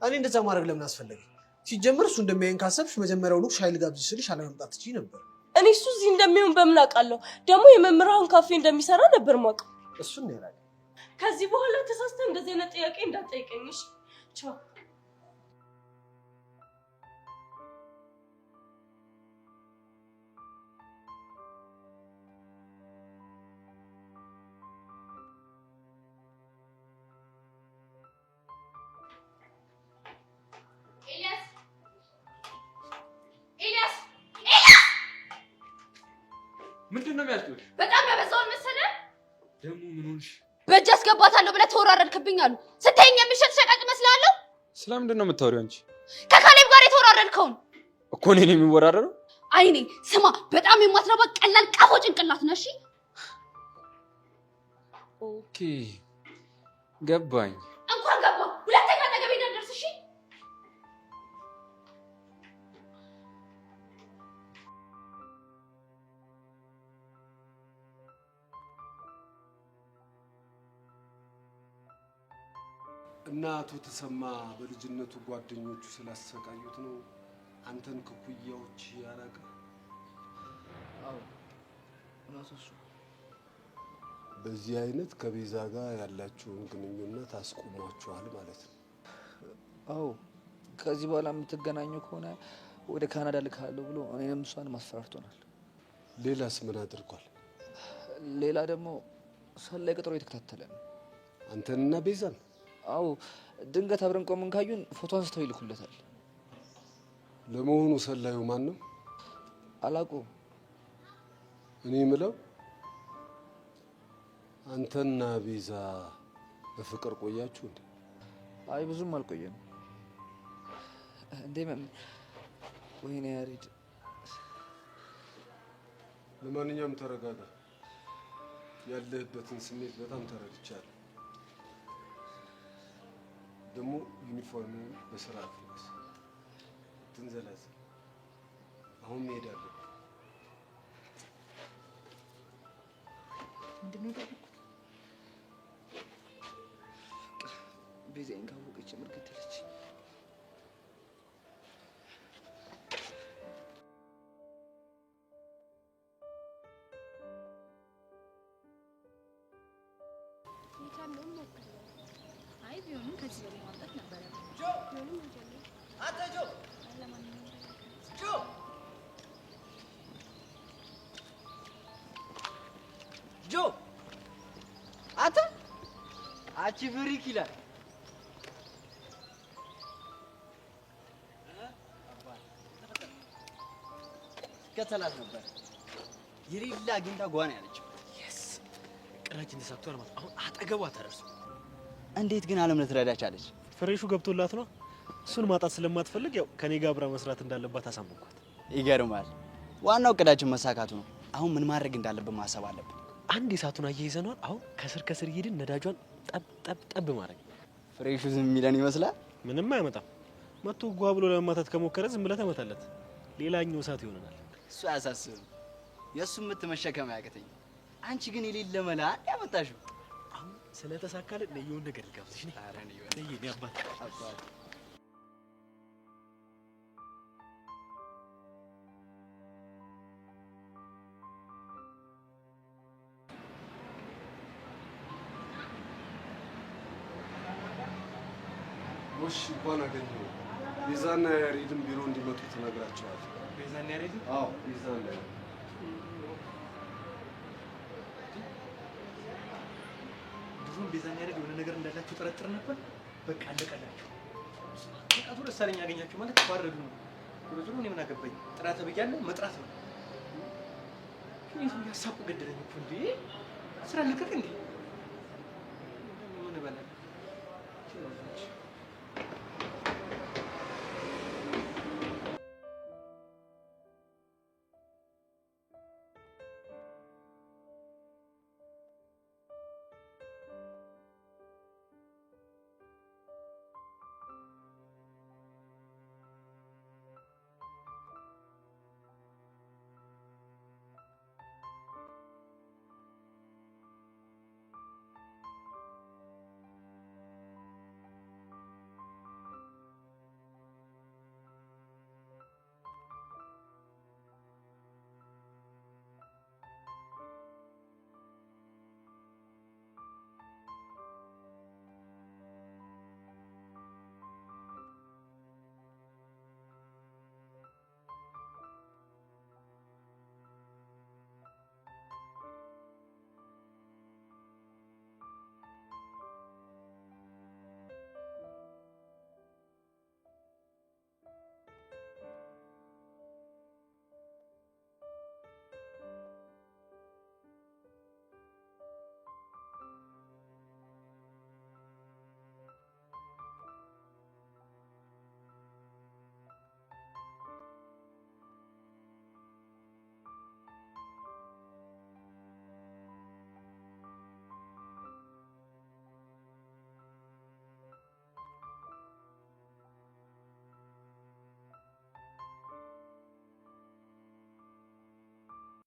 እኔ እንደዛ ማድረግ ለምን አስፈለገ? ሲጀምር እሱ እንደሚያየን ካሰብሽ መጀመሪያውኑ ሻይል ጋብዝ ስልሽ አለመምጣት ትችይ ነበር። እኔ እሱ እዚህ እንደሚሆን በምን አውቃለሁ? ደግሞ የመምህራን ካፌ እንደሚሰራ ነበር ማውቀው። እሱን ነው ያላለ። ከዚህ በኋላ ተሳስተህ እንደዚህ አይነት ጥያቄ እንዳትጠይቀኝሽ። ቻው። ምንድን ነው የሚያልኩት? በጣም ያበዛውን መሰለህ። ደግሞ ምን ሆንሽ? በእጅ አስገባታለሁ ብለህ ተወራረድክብኝ አሉ። ስትይኝ የሚሸጥ ሸቃጭ እመስልሃለሁ? ስለምንድን ነው የምታወሪው አንቺ? ከካሌብ ጋር የተወራረድከውን እኮ እኔ ነኝ የሚወራረደው። አይኔ ስማ፣ በጣም የማትረባ ቀላል ቀፎ ጭንቅላት ነሽ። ኦኬ ገባኝ። እንኳን ገባ። ሁለተኛ አጠገቤ እንዳትደርስ እሺ? እና አቶ ተሰማ በልጅነቱ ጓደኞቹ ስላሰቃዩት ነው አንተን ከኩያዎች ያራቀ? አዎ እውነቱ እሱ። በዚህ አይነት ከቤዛ ጋር ያላችሁን ግንኙነት አስቆሟችኋል ማለት ነው? አዎ ከዚህ በኋላ የምትገናኙ ከሆነ ወደ ካናዳ ልካለሁ ብሎ እኔንም እሷንም አስፈራርቶናል። ሌላስ ምን አድርጓል? ሌላ ደግሞ ሰላይ ቀጠሮ የተከታተለ ነው። አንተንና ቤዛን? አዎ ድንገት አብረን ቆመን ካዩን ፎቶ አንስተው ይልኩለታል። ለመሆኑ ሰላዩ ማን ነው? አላውቀውም። እኔ የምለው አንተና ቤዛ በፍቅር ቆያችሁ እንዴ? አይ ብዙም አልቆየም። እንዴ ወይኔ ያሬድ። ለማንኛውም ተረጋጋ። ያለህበትን ስሜት በጣም ተረድቻለሁ። ደግሞ ዩኒፎርምን በስርዓት ልበስ። ትንዘላዘል። አሁን መሄድ አለብን። ምንድነው ደግሞ ቤዛዬን ካወቀች ምርግት ትለች። አይ ቢሆንም ከዚህ በላይ ማምጣት ነበረ። ጆ አታ አቺ ፍሪክ ይላል። ከተላት ነበር የሌላ አግኝታ ጓና ያለችው። ቅራችን ተሳክቷል ማለት አሁን አጠገቧ ተደርሶ። እንዴት ግን አለም ልትረዳች አለች? ፍሬሹ ገብቶላት ነው። እሱን ማጣት ስለማትፈልግ ያው ከኔ ጋር አብራ መስራት እንዳለባት አሳመንኳት። ይገርማል። ዋናው እቅዳችን መሳካቱ ነው። አሁን ምን ማድረግ እንዳለብን ማሰብ አለብን። አንድ የሳቱን አያይዘናል። አሁን ከስር እየሄድን ነዳጇን ጠብ ማድረግ። ፍሬሹ ዝም የሚለን ይመስላል። ምንም አያመጣም። መጥቶ ጓ ብሎ ለመማታት ከሞከረ ዝም ብለህ ተመታለት። ሌላኛው እሳት ይሆነናል። እሱ አያሳስብም። የእሱም ምት መሸከም አያቅተኝ። አንቺ ግን የሌለ መላ ያመጣሽው። አሁን ስለተሳካልን የሆነ ነገር ልጋብዝሽ ነኝ። ኧረ ነይ ነይ አባት አባት ጎሽ እንኳን አገኘሁ። ቤዛና ያሬድን ቢሮ እንዲመጡ ትነግራቸዋል። ቤዛና ያሬድ? አዎ ቤዛና ያሬድ። ድሮም ቤዛና ያሬድ የሆነ ነገር እንዳላችሁ ጠረጥር ነበር። በቃ አለቀላችሁ። በቃ ቶሎ ደሳለኝ ያገኛችሁ ማለት ተባረዱ ነው። ዞሮ እኔ ምን አገባኝ? ጥራት ብያለሁ፣ መጥራት ነው። እኔ ሰው ያሳቁ ገደለኝ እኮ እንዴ! ስራ ልቀቅ እንዴ!